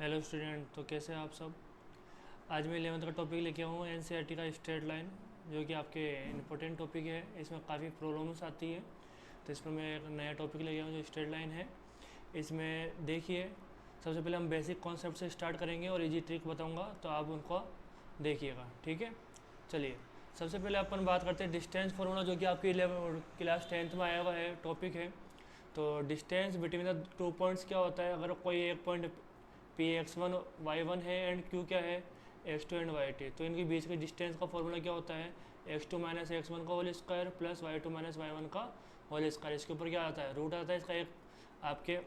Hello student, तो कैसे हैं आप सब। आज मैं 11th का टॉपिक लेके आऊँ एनसीईआरटी का स्ट्रेट लाइन, जो कि आपके इम्पोर्टेंट टॉपिक है। इसमें काफ़ी प्रॉब्लम्स आती है, तो इसमें मैं एक नया टॉपिक लेके आऊँ जो स्ट्रेट लाइन है। इसमें देखिए, सबसे पहले हम बेसिक कॉन्सेप्ट से स्टार्ट करेंगे और इजी ट्रिक बताऊँगा, तो आप उनको देखिएगा, ठीक है। चलिए, सबसे पहले अपन बात करते हैं डिस्टेंस फार्मूला, जो कि आपकी क्लास 10th में आया हुआ है टॉपिक है। तो डिस्टेंस बिटवीन द 2 पॉइंट्स क्या होता है। अगर कोई एक पॉइंट पी x1 y1 है एंड q क्या है x2 एंड y2, तो इनके बीच के डिस्टेंस का फॉर्मूला क्या होता है x2 माइनस x1 का whole square plus y2 minus y1 का होल स्क्वायर। इसके ऊपर क्या आता है, रूट आता है इसका। एक आपके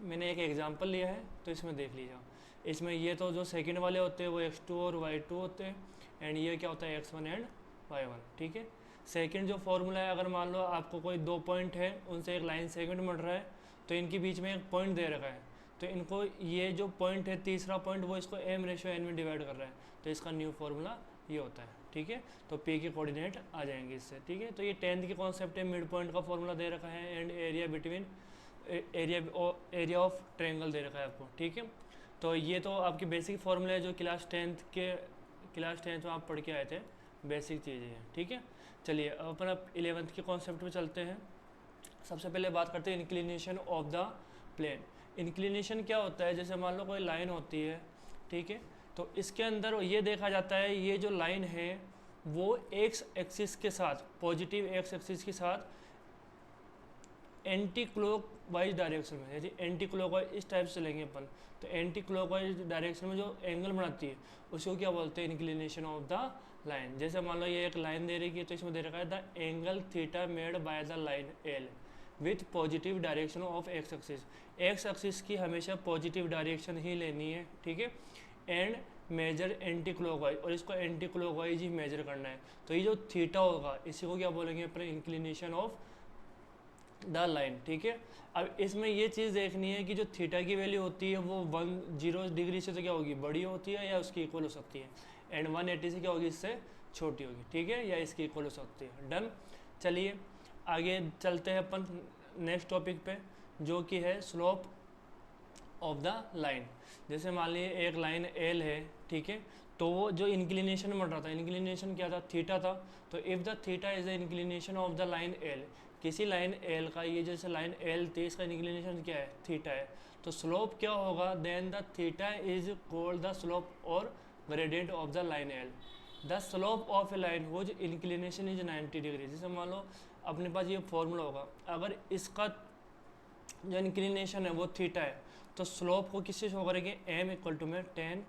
मैंने एक एग्जांपल लिया है, तो इसमें देख लीजिए। इसमें ये तो जो सेकंड वाले होते हैं वो x2 और y2 होते हैं, एंड ये क्या होता है x1 एंड y1, ठीक है। सेकंड जो फॉर्मूला है, अगर मान लो आपको कोई दो पॉइंट है, उनसे एक लाइन सेगमेंट मिल रहा है, तो इनके बीच में एक पॉइंट दे रखा है, तो इनको ये जो पॉइंट है तीसरा पॉइंट, वो इसको m रेशियो n में डिवाइड कर रहा है, तो इसका न्यू फार्मूला ये होता है, ठीक है। तो p के कोऑर्डिनेट आ जाएंगे इससे, ठीक है। तो ये 10th की कॉन्सेप्ट है, मिड पॉइंट का फॉर्मूला दे रखा है and area between area of triangle दे रखा है आपको, ठीक है। तो ये तो आपकी बेसिक फार्मूला है जो क्लास 10th में आप पढ़ के आए थे, बेसिक चीज़ें हैं, ठीक है। चलिए अब अपन 11th के कॉन्सेप्ट पे चलते हैं। सबसे पहले बात करते हैं inclination of the plane. Inclination क्या होता है, जैसे मान लो कोई लाइन होती है, ठीक है। तो इसके अंदर ये देखा जाता है, ये जो लाइन है वो एक्स एक्सिस के साथ, पॉजिटिव एक्स एक्सिस के साथ एंटी क्लॉक वाइज डायरेक्शन में, जैसे एंटी क्लॉक वाइज इस टाइप से लेंगे अपन, तो एंटी क्लॉक वाइज डायरेक्शन में जो एंगल बनाती है उसको क्या बोलते हैं, इंक्लिनेशन ऑफ द लाइन। जैसे मान लो ये एक लाइन दे रही है, तो इसमें दे रखा है the angle theta made by the line L with positive direction of x axis. X axis की हमेशा पॉजिटिव डायरेक्शन ही लेनी है, ठीक है। एंड मेजर एंटी क्लॉकवाइज, और इसको एंटी क्लॉकवाइज ही मेजर करना है। तो ये जो थीटा होगा इसी को क्या बोलेंगे अपने, इंक्लिनेशन ऑफ द लाइन, ठीक है। अब इसमें ये चीज़ देखनी है कि जो थीटा की वैल्यू होती है वो 180 डिग्री से तो क्या होगी, बड़ी होती है या उसकी इक्वल हो सकती है, एंड 180 से क्या होगी, इससे छोटी होगी, ठीक है, या इसकी इक्वल हो सकती है। डन। चलिए आगे चलते हैं अपन नेक्स्ट टॉपिक पे, जो कि है स्लोप ऑफ द लाइन। जैसे मान लीजिए एक लाइन एल है, ठीक है। तो वो जो इंक्लिनेशन बन रहा था, इंक्लिनेशन क्या था, थीटा था। तो if the theta is the inclination of the line L, किसी लाइन एल का, ये जैसे लाइन एल थी, इसका इंक्लिनेशन क्या है, थीटा है, तो स्लोप क्या होगा, then the theta is called the slope और gradient of the line L. The slope of a line whose inclination is 90 degree. जैसे मान लो अपने पास ये फॉर्मूला होगा, अगर इसका जो इंक्लिनेशन है वो थीटा है, तो स्लोप को किससे शो करेंगे, m इक्वल टू में टेन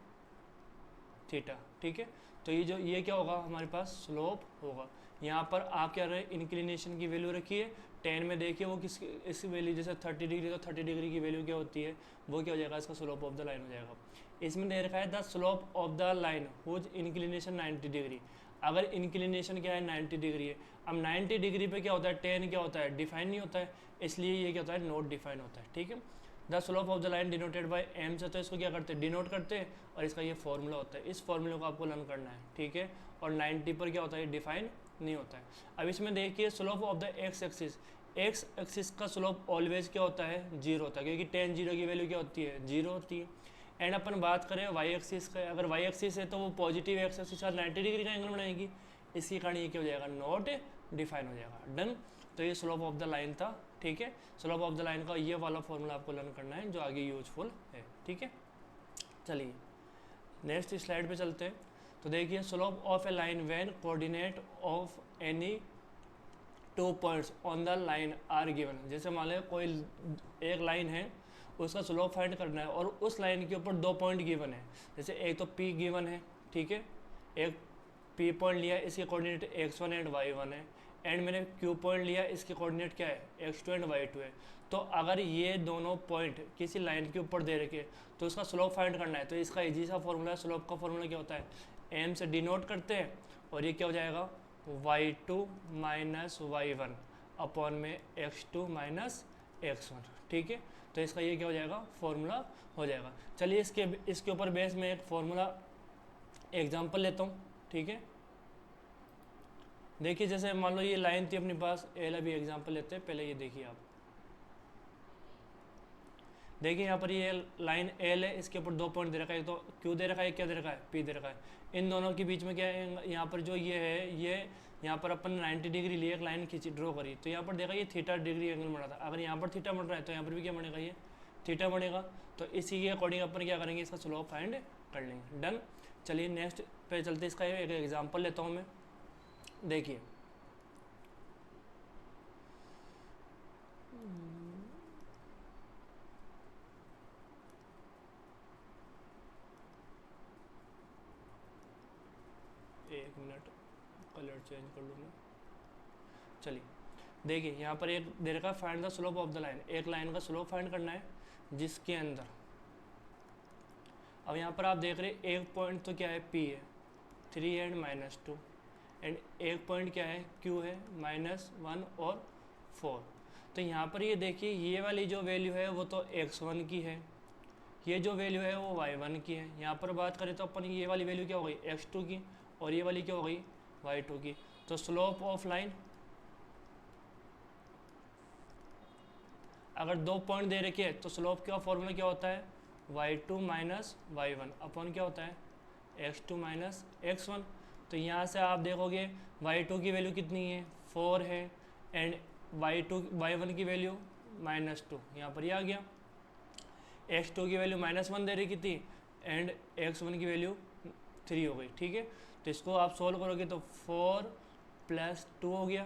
थीटा, ठीक है। तो ये क्या होगा, हमारे पास स्लोप होगा। यहाँ पर आप क्या रहे, इंक्लिनेशन की वैल्यू रखिए 10 में, देखिए वो किस इस वैल्यू, जैसे 30 डिग्री, तो 30 डिग्री की वैल्यू क्या होती है, वो क्या हो जाएगा, इसका स्लोप ऑफ द लाइन हो जाएगा। इसमें दे रखा है the slope of the line whose inclination 90 degree. अगर इंक्लिनेशन क्या है, 90 डिग्री है। अब 90 डिग्री पे क्या होता है, 10 क्या होता है, डिफाइन नहीं होता है, इसलिए ये क्या होता है, नोट डिफाइन होता है, ठीक है। The slope of the line denoted by M से, तो इसको क्या करते हैं, डिनोट करते हैं, और इसका ये फॉर्मूला होता है। इस फॉर्मूले को आपको लर्न करना है, ठीक है। और 90 पर क्या होता है, डिफाइन नहीं होता है। अब इसमें देखिए slope of the x axis, x axis का स्लोप ऑलवेज क्या होता है, जीरो होता है, क्योंकि टेन जीरो की वैल्यू क्या होती है, जीरो होती है। एंड अपन बात करें वाई एक्सिस का, अगर वाई एक्सिस है तो वो पॉजिटिव एक्स एक्सिस के साथ 90 डिग्री का एंगल बनाएगी, इसके कारण ये क्या हो जाएगा, नॉट डिफाइन हो जाएगा। डन। तो ये स्लोप ऑफ द लाइन था, ठीक है। स्लोप ऑफ द लाइन का ये वाला फॉर्मूला आपको लर्न करना है, जो आगे यूजफुल है, ठीक है। चलिए नेक्स्ट स्लाइड पे चलते हैं। तो देखिए slope of a line when coordinate of any two points on the line are given. जैसे मान लो कोई एक लाइन है, उसका स्लोप फाइंड करना है, और उस लाइन के ऊपर दो पॉइंट गिवन है। जैसे एक तो पी गिवन है, ठीक है, एक पी पॉइंट लिया, इसके कोऑर्डिनेट x1 एंड y1 है, एंड मैंने क्यू पॉइंट लिया, इसके कोऑर्डिनेट क्या है, x2 एंड y2 है। तो अगर ये दोनों पॉइंट किसी लाइन के ऊपर दे रखे, तो उसका स्लोप फाइंड करना है, तो इसका इजी सा फॉर्मूला है। स्लोप का फॉर्मूला क्या होता है, m से डिनोट करते हैं, और ये क्या हो जाएगा, y2 माइनस y1 अपॉन में x2 माइनस x1, ठीक है। तो इसका ये क्या हो जाएगा, फॉर्मूला हो जाएगा। चलिए इसके ऊपर बेस में एक फॉर्मूला एग्जांपल लेता हूँ, ठीक है। देखिए जैसे मान लो ये लाइन थी अपने पास एल, अभी एग्जांपल लेते हैं, पहले ये देखिए आप। देखिए यहाँ पर ये लाइन एल है, इसके ऊपर 2 पॉइंट दे रखा है, एक तो क्यू दे रखा है, क्या दे रखा है, पी दे रखा है। इन दोनों के बीच में क्या है, यहाँ पर जो ये है, ये यहाँ पर अपन 90 डिग्री लिए एक लाइन खींची, ड्रॉ करी, तो यहाँ पर देखा ये थीटा डिग्री एंगल बना था। अगर यहाँ पर थीटा बन रहा है तो यहाँ पर भी क्या बनेगा, ये थीटा बनेगा। तो इसी के अकॉर्डिंग अपन क्या करेंगे, इसका स्लोप फाइंड कर लेंगे। डन। चलिए नेक्स्ट पे चलते, इसका एक एग्जाम्पल लेता हूँ मैं। देखिए एक मिनट, कलर चेंज कर लूँ मैं। चलिए देखिए यहाँ पर एक दे रखा है find the slope of the line, एक लाइन का स्लोप फाइंड करना है जिसके अंदर, अब यहाँ पर आप देख रहे हैं एक पॉइंट तो क्या है, P है 3 एंड -2, एंड एक पॉइंट क्या है, Q है -1 और 4। तो यहाँ पर ये देखिए ये वाली जो वैल्यू है वो तो x1 की है, ये जो वैल्यू है वो y1 की है। यहाँ पर बात करें तो अपन ये वाली वैल्यू क्या हो गई, x2 की, और ये वाली क्या हो गई, y2 की। तो स्लोप ऑफ लाइन, अगर 2 पॉइंट दे रखे हैं तो स्लोप का फॉर्मूला क्या होता है, y2 माइनस y1 अपॉन क्या होता है, x2 माइनस x1। तो यहाँ से आप देखोगे y2 की वैल्यू कितनी है, 4 है, एंड y1 की वैल्यू -2, यहाँ पर ये आ गया। x2 की वैल्यू -1 दे रही थी, एंड x1 की वैल्यू 3 हो गई। ठीक है, तो इसको आप सोल्व करोगे तो 4 + 2 हो गया।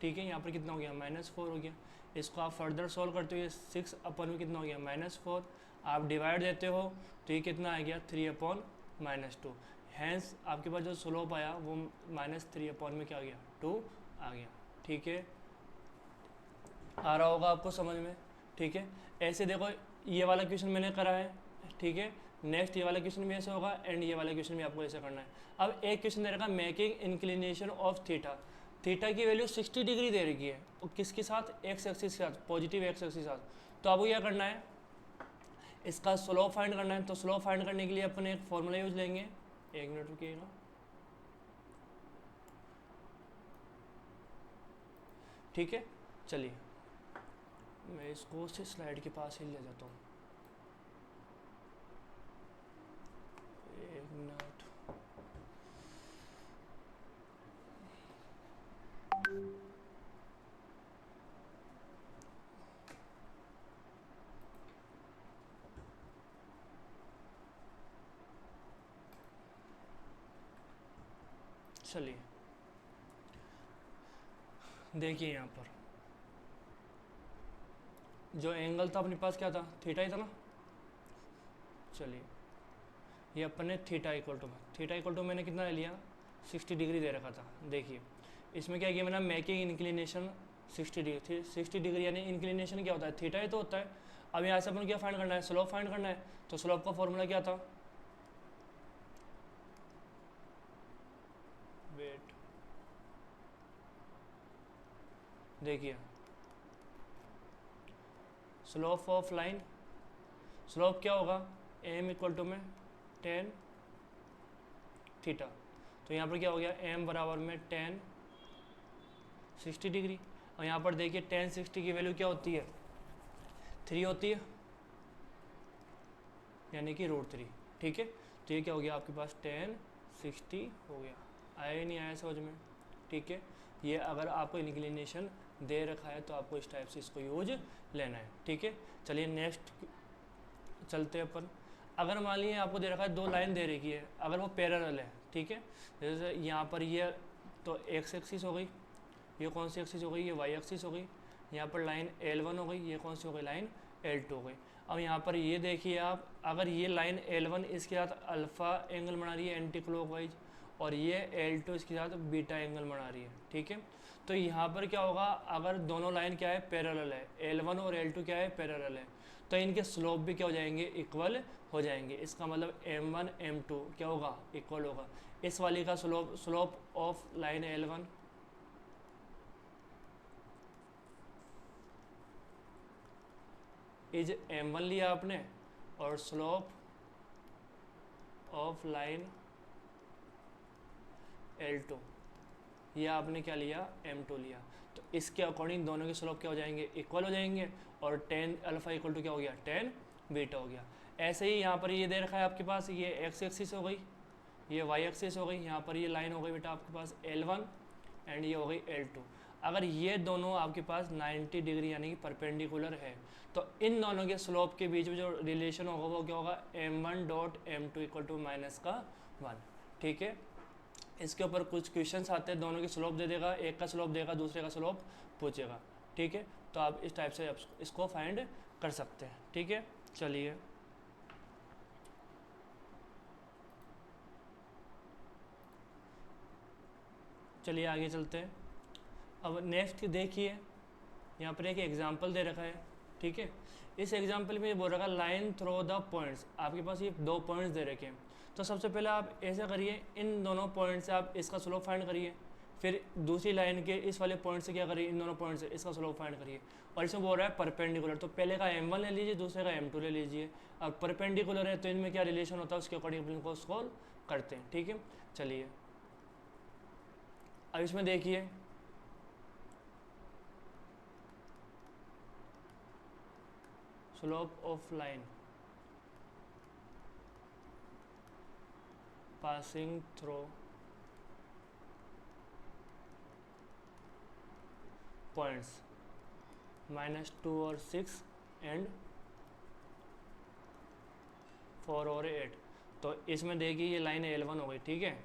ठीक है, यहाँ पर कितना हो गया, -4 हो गया। इसको आप फर्दर सोल्व करते हुए 6 अपन में कितना हो गया, -4, आप डिवाइड देते हो तो ये कितना आ गया, 3/-2। हैंस आपके पास जो स्लोप आया वो -3 में क्या आ गया, 2 आ गया। ठीक है, आ रहा होगा आपको समझ में। ठीक है, ऐसे देखो ये वाला क्वेश्चन मैंने करा है। ठीक है, नेक्स्ट ये वाला क्वेश्चन भी ऐसे होगा, एंड ये वाला क्वेश्चन भी आपको ऐसे करना है। अब एक क्वेश्चन दे रखा है making inclination of theta, theta की वैल्यू 60 डिग्री दे रखी है, और किसके साथ, एक्स एक्सिस के साथ, पॉजिटिव एक्स एक्सिस के साथ। तो आपको क्या करना है, इसका स्लोप फाइंड करना है। तो स्लोप फाइंड करने के लिए अपन एक फॉर्मूला यूज लेंगे, एक मिनट रुकिएगा। ठीक है, चलिए मैं इसको से स्लाइड के पास ही ले जाता हूँ, एक मिनट। चलिए देखिए यहाँ पर जो एंगल था अपने पास क्या था, थीटा ही था ना। चलिए ये अपन ने थीटा इक्वल टू मैंने कितना ले लिया, 60 डिग्री दे रखा था। देखिए इसमें क्या किया मैंने, मेकिंग इंक्लिनेशन 60 डिग्री, 60 डिग्री यानी इंक्लिनेशन क्या होता है, थीटा ही तो होता है। अब यहाँ से अपन क्या फाइंड करना है, स्लोप फाइंड करना है। तो स्लोप का फॉर्मूला क्या था, वेट, देखिए स्लोप ऑफ लाइन, स्लोप क्या होगा, m इक्वल टू में tan थीटा। तो यहाँ पर क्या हो गया, m बराबर में tan 60 डिग्री। और यहाँ पर देखिए tan 60 की वैल्यू क्या होती है, 3 होती है, यानी कि √3। ठीक है, तो ये क्या हो गया आपके पास, tan 60 हो गया। आया ही नहीं आया समझ में। ठीक है, ये अगर आपको इंक्लिनेशन दे रखा है तो आपको इस टाइप से इसको यूज लेना है। ठीक है, चलिए नेक्स्ट चलते हैं अपन। अगर मान लीजिए आपको दे रखा है 2 लाइन दे रखी है, अगर वो पैरेलल है, ठीक है, जैसे यहाँ पर ये तो एक्स एक्सिस हो गई, ये कौन सी एक्सिस हो गई, ये वाई एक्सिस हो गई। यहाँ पर लाइन L1 हो गई, ये कौन सी हो गई, लाइन L2 हो गई। अब यहाँ पर ये देखिए आप, अगर ये लाइन L1 इसके साथ अल्फ़ा एंगल बना रही है एंटी क्लॉकवाइज, और ये L2 इसके साथ बीटा एंगल बना रही है। ठीक है, तो यहाँ पर क्या होगा, अगर दोनों लाइन क्या है, पैरेलल है, L1 और L2 क्या है, पैरेलल है, तो इनके स्लोप भी क्या हो जाएंगे, इक्वल हो जाएंगे। इसका मतलब M1 M2 क्या होगा, इक्वल होगा। इस वाली का slope of line L1 is M1 लिया आपने, और स्लोप ऑफ लाइन L2 ये आपने क्या लिया, M2 लिया। तो इसके अकॉर्डिंग दोनों के स्लोप क्या हो जाएंगे, इक्वल हो जाएंगे। और tan अल्फा इक्वल टू क्या हो गया, tan बीटा हो गया। ऐसे ही यहाँ पर ये दे रखा है आपके पास, ये एक्स एक्सिस हो गई, ये वाई एक्सिस हो गई, यहाँ पर ये लाइन हो गई बेटा आपके पास L1 एंड ये हो गई L2। अगर ये दोनों आपके पास 90 डिग्री यानी कि परपेंडिकुलर है तो इन दोनों के स्लोप के बीच में जो रिलेशन होगा वो क्या होगा, m1 dot m2 equal to minus का 1। ठीक है, इसके ऊपर कुछ क्वेश्चंस आते हैं, दोनों की स्लोप दे देगा, एक का स्लोप देगा, दूसरे का स्लोप पूछेगा। ठीक है, तो आप इस टाइप से इसको फाइंड कर सकते हैं। ठीक है, चलिए चलिए आगे चलते हैं। अब नेक्स्ट देखिए, यहाँ पर एक एग्जांपल दे रखा है। ठीक है, इस एग्जांपल में ये बोल रखा है लाइन थ्रो द पॉइंट्स। आपके पास ये 2 पॉइंट्स दे रखे हैं, तो सबसे पहले आप ऐसा करिए, इन दोनों पॉइंट से आप इसका स्लोप फाइंड करिए, फिर दूसरी लाइन के इस वाले पॉइंट से क्या करिए, इन दोनों पॉइंट से इसका स्लोप फाइंड करिए। और इसमें बोल रहा है परपेंडिकुलर, तो पहले का m1 ले लीजिए, दूसरे का m2 ले लीजिए। अब परपेंडिकुलर है तो इनमें क्या रिलेशन होता है उसके अकॉर्डिंग इनको सॉल्व करते हैं। ठीक है, चलिए अब इसमें देखिए, slope of line passing through points -2 और 6 एंड 4 और 8। तो इसमें देखिए ये लाइन L1 हो गई। ठीक है,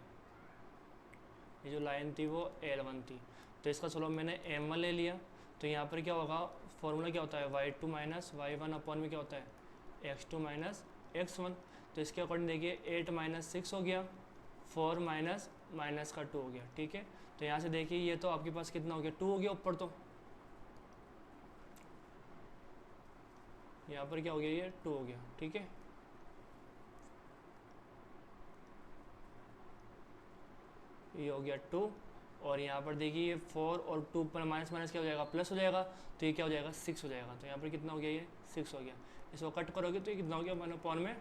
ये जो लाइन थी वो L1 थी, तो इसका स्लोप मैंने m1 ले लिया। तो यहाँ पर क्या होगा, फॉर्मूला क्या होता है, y2 माइनस y1 अपॉन में क्या होता है x2 माइनस x1। तो इसके अकॉर्डिंग देखिए 8 माइनस 6 हो गया, 4 माइनस माइनस का 2 हो गया। ठीक है, तो यहाँ से देखिए ये तो आपके पास कितना हो गया, 2 हो गया ऊपर, तो यहाँ पर क्या हो गया, ये 2 हो गया। ठीक है, ये हो गया 2, और यहाँ पर देखिए ये 4 और 2 पर माइनस माइनस क्या हो जाएगा, प्लस हो जाएगा, तो ये क्या हो जाएगा 6 हो जाएगा। तो यहाँ पर कितना हो गया, ये 6 हो गया। इसको कट करोगे तो ये कितना हो गया, 1/में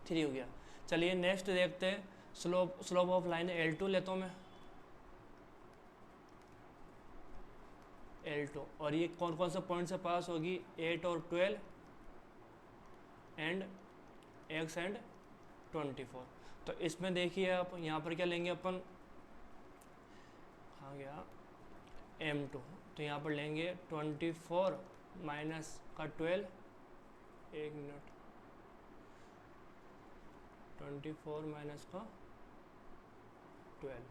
3 हो गया। चलिए नेक्स्ट देखते हैं, स्लोप ऑफ लाइन L2 लेता हूँ मैं, L2, और ये कौन कौन से पॉइंट से पास होगी, 8 और 12 एंड x एंड 24। तो इसमें देखिए आप यहाँ पर क्या लेंगे अपन, आ गया m2, तो यहाँ पर लेंगे 24 माइनस का 12, 1 मिनट, 24 माइनस का 12,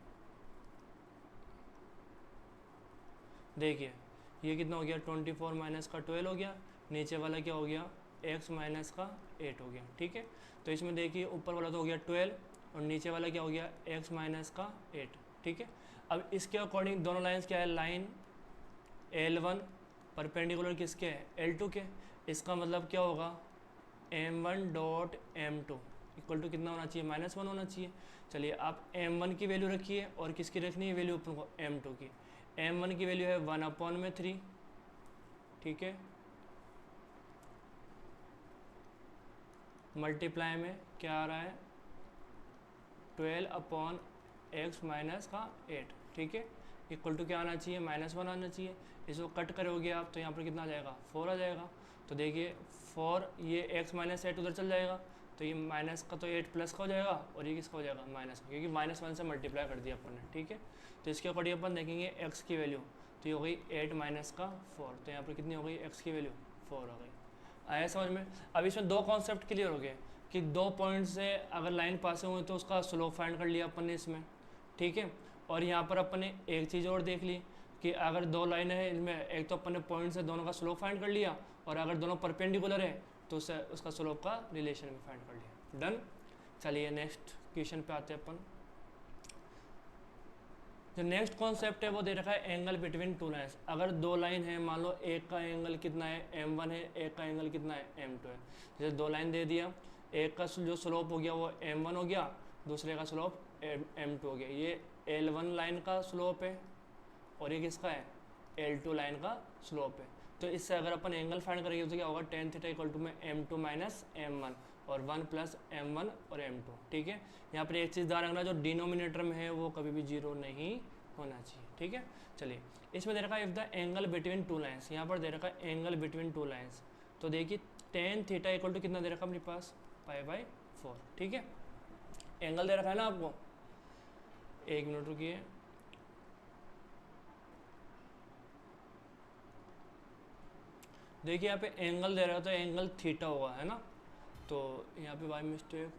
देखिए ये कितना हो गया, 24 माइनस का 12 हो गया, नीचे वाला क्या हो गया, x माइनस का 8 हो गया। ठीक है, तो इसमें देखिए ऊपर वाला तो हो गया 12 और नीचे वाला क्या हो गया, x माइनस का 8। ठीक है, अब इसके अकॉर्डिंग दोनों लाइंस क्या है, लाइन L1 परपेंडिकुलर किसके है, L2 के। इसका मतलब क्या होगा, m1 dot m2 equal to कितना होना चाहिए, -1 होना चाहिए। चलिए आप m1 की वैल्यू रखिए और किसकी रखनी है वैल्यू अपन को, m2 की। m1 की वैल्यू है 1/3। ठीक है, मल्टीप्लाई में क्या आ रहा है, 12/x माइनस का 8। ठीक है, इक्वल टू क्या आना चाहिए, -1 आना चाहिए। इसको कट करोगे आप तो यहाँ पर कितना आ जाएगा, 4 आ जाएगा। तो देखिए 4, ये x माइनस 8 उधर चल जाएगा, तो ये माइनस का तो 8 प्लस का हो जाएगा, और ये किसका हो जाएगा, माइनस का, क्योंकि -1 से मल्टीप्लाई कर दिया अपन ने। ठीक है, तो इसके अकॉर्डिंग अपन देखेंगे x की वैल्यू, तो ये हो गई 8 माइनस का 4, तो यहाँ पर कितनी हो गई, x की वैल्यू 4 हो गई। आया समझ में। अब इसमें 2 कॉन्सेप्ट क्लियर हो गए कि 2 पॉइंट से अगर लाइन पास हुई तो उसका स्लोप फाइंड कर लिया अपन ने इसमें। ठीक है, और यहाँ पर अपन ने एक चीज़ और देख ली कि अगर 2 लाइन है इनमें, एक तो अपन ने पॉइंट से दोनों का स्लोप फाइंड कर लिया, और अगर दोनों परपेंडिकुलर है तो उससे उसका स्लोप का रिलेशन भी फाइंड कर लिया। डन। चलिए नेक्स्ट क्वेश्चन पे आते हैं अपन। जो नेक्स्ट कॉन्सेप्ट है वो दे रखा है एंगल बिटवीन 2 लाइन्स। अगर 2 लाइन है, मान लो एक का एंगल कितना है, m1 है, एक का एंगल कितना है, m2 है। जैसे 2 लाइन दे दिया, एक का जो स्लोप हो गया वो m1 हो गया, दूसरे का स्लोप m2 हो गया। ये L1 लाइन का स्लोप है और ये किसका है, L2 लाइन का स्लोप है। तो इससे अगर अपन एंगल फाइंड करेंगे तो क्या होगा, tan थीटा इक्वल टू में m2 माइनस m1 और 1 प्लस m1 और m2। ठीक है, यहाँ पर एक चीज़ ध्यान रखना, जो डिनोमिनेटर में है वो कभी भी 0 नहीं होना चाहिए। ठीक है, चलिए इसमें दे रखा है if the angle between 2 lines, यहाँ पर दे रखा है एंगल बिटवीन 2 लाइन्स। तो देखिए टेन थीटा इक्वल टू कितना दे रखा अपने पास, π/4, ठीक है। एंगल दे रखा है ना आपको, 1 मिनट रुकिए, देखिए यहाँ पे एंगल दे रहा है तो एंगल थीटा होगा, है ना। तो यहाँ पे बाय मिस्टेक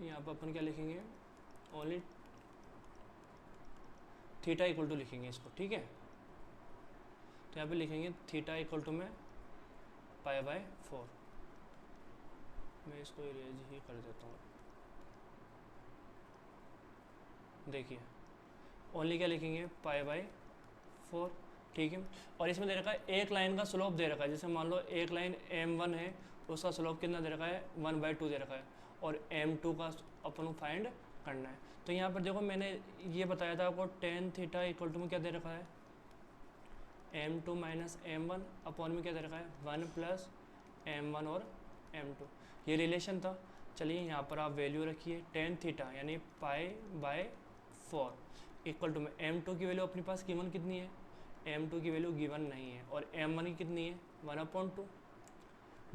यहाँ पे अपन क्या लिखेंगे, ओनली थीटा इक्वल टू लिखेंगे इसको, ठीक है। तो यहाँ पे लिखेंगे थीटा इक्वल टू में π/4, मैं इसको इरेज ही कर देता हूँ। देखिए ओनली क्या लिखेंगे, π/4, ठीक है। और इसमें दे रखा है एक लाइन का स्लोप दे रखा है, जैसे मान लो एक लाइन m1 है, उसका स्लोप कितना दे रखा है, 1/2 दे रखा है, और m2 का अपन को फाइंड करना है। तो यहाँ पर देखो मैंने ये बताया था आपको, टेन थीटा इक्वल टू में क्या दे रखा है, m2 माइनस m1 अपॉन में क्या दे रखा है, 1 प्लस m1 और m2, ये रिलेशन था। चलिए यहाँ पर आप वैल्यू रखिए, टेन थीटा यानी π/4 इक्वल टू में m2 की वैल्यू अपने पास गिवन कितनी है, m2 की वैल्यू गिवन नहीं है, और m1 की कितनी है, 1/2,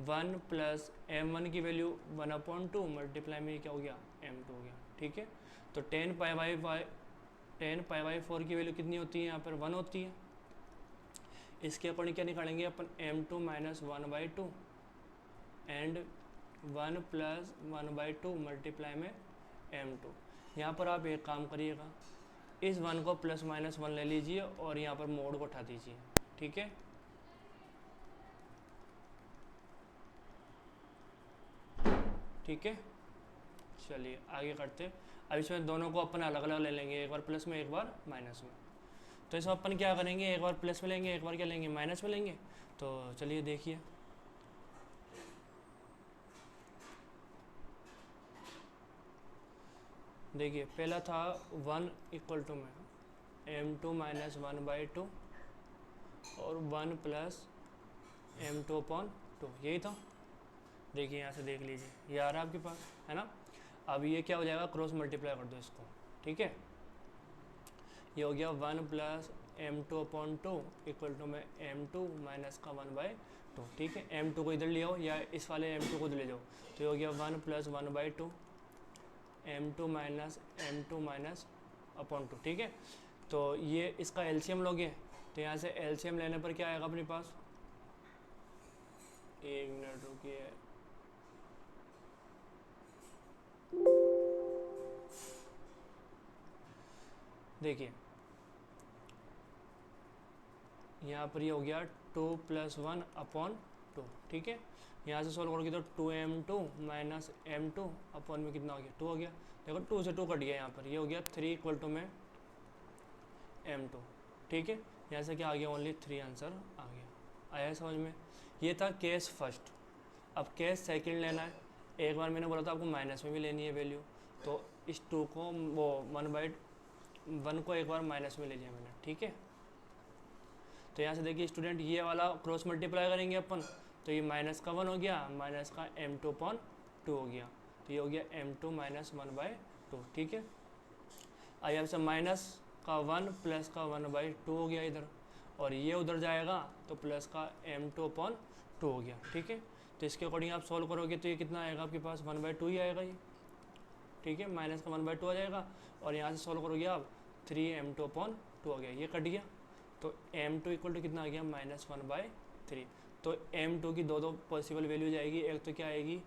1 प्लस m1 की वैल्यू 1/2 मल्टीप्लाई में क्या हो गया, m2 हो गया, ठीक है। तो टेन π/4 की वैल्यू कितनी होती है, यहाँ पर 1 होती है। इसके अकॉर्डिंग क्या निकालेंगे अपन, m2 minus 1/2 and 1 plus 1/2 multiply में m2। यहाँ पर आप एक काम करिएगा, इस 1 को प्लस माइनस 1 ले लीजिए और यहाँ पर मोड को उठा दीजिए, ठीक है। ठीक है, चलिए आगे करते। अब इसमें दोनों को अपन अलग अलग ले लेंगे, एक बार प्लस में एक बार माइनस में। तो इसमें अपन क्या करेंगे, एक बार प्लस में लेंगे, एक बार क्या लेंगे, माइनस में लेंगे। तो चलिए देखिए, देखिए पहला था 1 इक्वल टू में m2 माइनस 1/2 और 1 प्लस m2/2, यही था। देखिए यहाँ से देख लीजिए, ये आ रहा है आपके पास, है ना। अब ये क्या हो जाएगा, क्रॉस मल्टीप्लाई कर दो इसको, ठीक है। ये हो गया 1 प्लस m2/2 इक्वल टू में m2 माइनस का 1/2, ठीक है। m2 को इधर ले आओ या इस वाले m2 को ले जाओ, तो ये हो गया 1 plus 1/2 m2 minus m2 minus (2), ठीक है। तो ये इसका एलसीएम लोगे, तो यहाँ से एलसीएम लेने पर क्या आएगा अपने पास, 1 मिनट रुकिए, देखिए यहाँ पर ये हो गया 2 + 1/2, ठीक है। यहाँ से सॉल्व करोगे तो 2m2 माइनस m2 अपॉन में कितना हो गया, 2 हो गया। देखो 2 से 2 कट गया, यहाँ पर ये हो गया 3 इक्वल टू में m2, ठीक है। यहाँ से क्या आ गया, ओनली 3 आंसर आ गया। आया समझ में। ये था केस फर्स्ट। अब केस सेकंड लेना है। एक बार मैंने बोला था आपको माइनस में भी लेनी है वैल्यू, तो इस 2 को वो 1/1 को एक बार माइनस में ले लिया मैंने, ठीक है। तो यहाँ से देखिए स्टूडेंट, ये वाला क्रॉस मल्टीप्लाई करेंगे अपन, तो ये माइनस का 1 हो गया, माइनस का m2/2 हो गया, तो ये हो गया m2 माइनस 1/2, ठीक है। आइए अब से माइनस का 1 प्लस का 1/2 हो गया इधर, और ये उधर जाएगा तो प्लस का m2/2 हो गया, ठीक है। तो इसके अकॉर्डिंग आप सॉल्व करोगे तो ये कितना आएगा आपके पास, 1/2 ही आएगा ये, ठीक है। माइनस का 1/2 आ जाएगा, और यहाँ से सॉल्व करोगे आप 3m2/2 हो गया, ये कट गया। तो m2 इक्वल टू कितना आ गया, -1/3। तो m2 की दो पॉसिबल वैल्यू जाएगी, एक तो क्या आएगी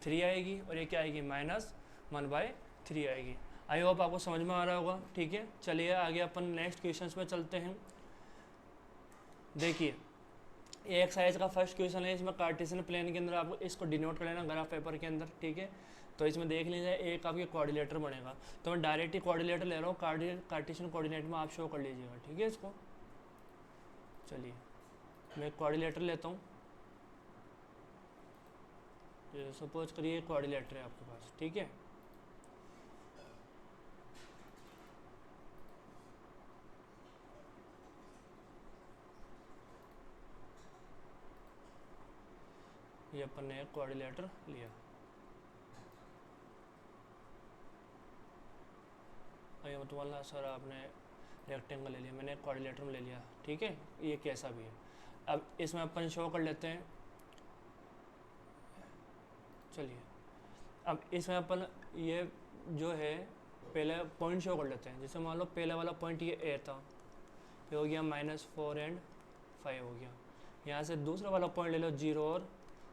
3 आएगी, और ये क्या आएगी -1/3 आएगी। आई होप आपको समझ में आ रहा होगा, ठीक है। चलिए आगे अपन नेक्स्ट क्वेश्चंस पे चलते हैं। देखिए ये एक्सरसाइज का फर्स्ट क्वेश्चन है, इसमें कार्टेशियन प्लेन के अंदर आपको इसको डिनोट कर लेना ग्राफ पेपर के अंदर, ठीक है। तो इसमें देख लीजिए एक आपके कोऑर्डिनेटर बनेगा, तो मैं डायरेक्ट ही कोऑर्डिनेटर ले रहा हूँ, कार्टेशियन कोऑर्डिनेट में आप शो कर लीजिएगा, ठीक है इसको। चलिए मैं कोऑर्डिनेटर लेता हूँ, सपोज करिए कोऑर्डिनेटर है आपके पास, ठीक है। ये अपन ने कोऑर्डिनेटर लिया, ये मत बोलना सर आपने रेक्टेंगल ले लिया, मैंने कोऑर्डिनेटर में ले लिया, ठीक है। ये कैसा भी है। अब इसमें अपन शो कर लेते हैं चलिए अब इसमें अपन ये जो है पहले पॉइंट शो कर लेते हैं। जैसे मान लो पहले वाला पॉइंट ये ए था, फिर हो गया -4 एंड 5 हो गया। यहाँ से दूसरा वाला पॉइंट ले लो 0 और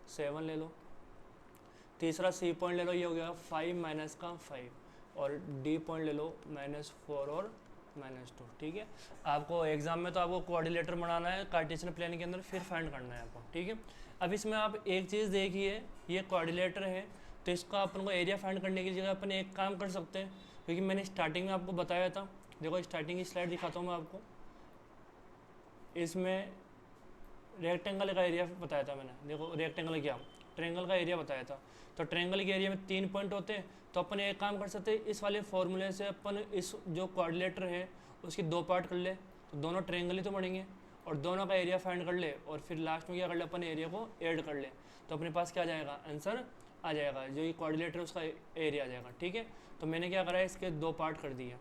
7 ले लो। तीसरा सी पॉइंट ले लो, ये हो गया 5 - 5 और डी पॉइंट ले लो -4 और -2। ठीक है, आपको एग्जाम में तो आपको कोऑर्डिनेटर बनाना है कार्टेशियन प्लेन के अंदर, फिर फाइंड करना है आपको। ठीक है, अब इसमें आप एक चीज़ देखिए, ये कोऑर्डिनेटर है तो इसका अपन को एरिया फाइंड करने की जगह अपन एक काम कर सकते हैं, क्योंकि मैंने स्टार्टिंग में आपको बताया था। देखो स्टार्टिंग की स्लाइड दिखाता हूँ मैं आपको। इसमें रेक्टेंगल का एरिया बताया था मैंने। देखो रेक्टेंगल क्या, ट्रायंगल का एरिया बताया था। तो ट्रायंगल के एरिया में 3 पॉइंट होते हैं, तो अपन एक काम कर सकते हैं, इस वाले फॉर्मूले से अपन इस जो कोऑर्डिनेटर है उसकी 2 पार्ट कर ले, तो दोनों ट्रायंगल ही तो बनेंगे, और दोनों का एरिया फाइंड कर ले, और फिर लास्ट में क्या कर ले अपन एरिया को ऐड कर ले, तो अपने पास क्या आ जाएगा, आंसर आ जाएगा। जो ये कोऑर्डिनेटर है उसका एरिया आ जाएगा। ठीक है, तो मैंने क्या करा है, इसके 2 पार्ट कर दिए।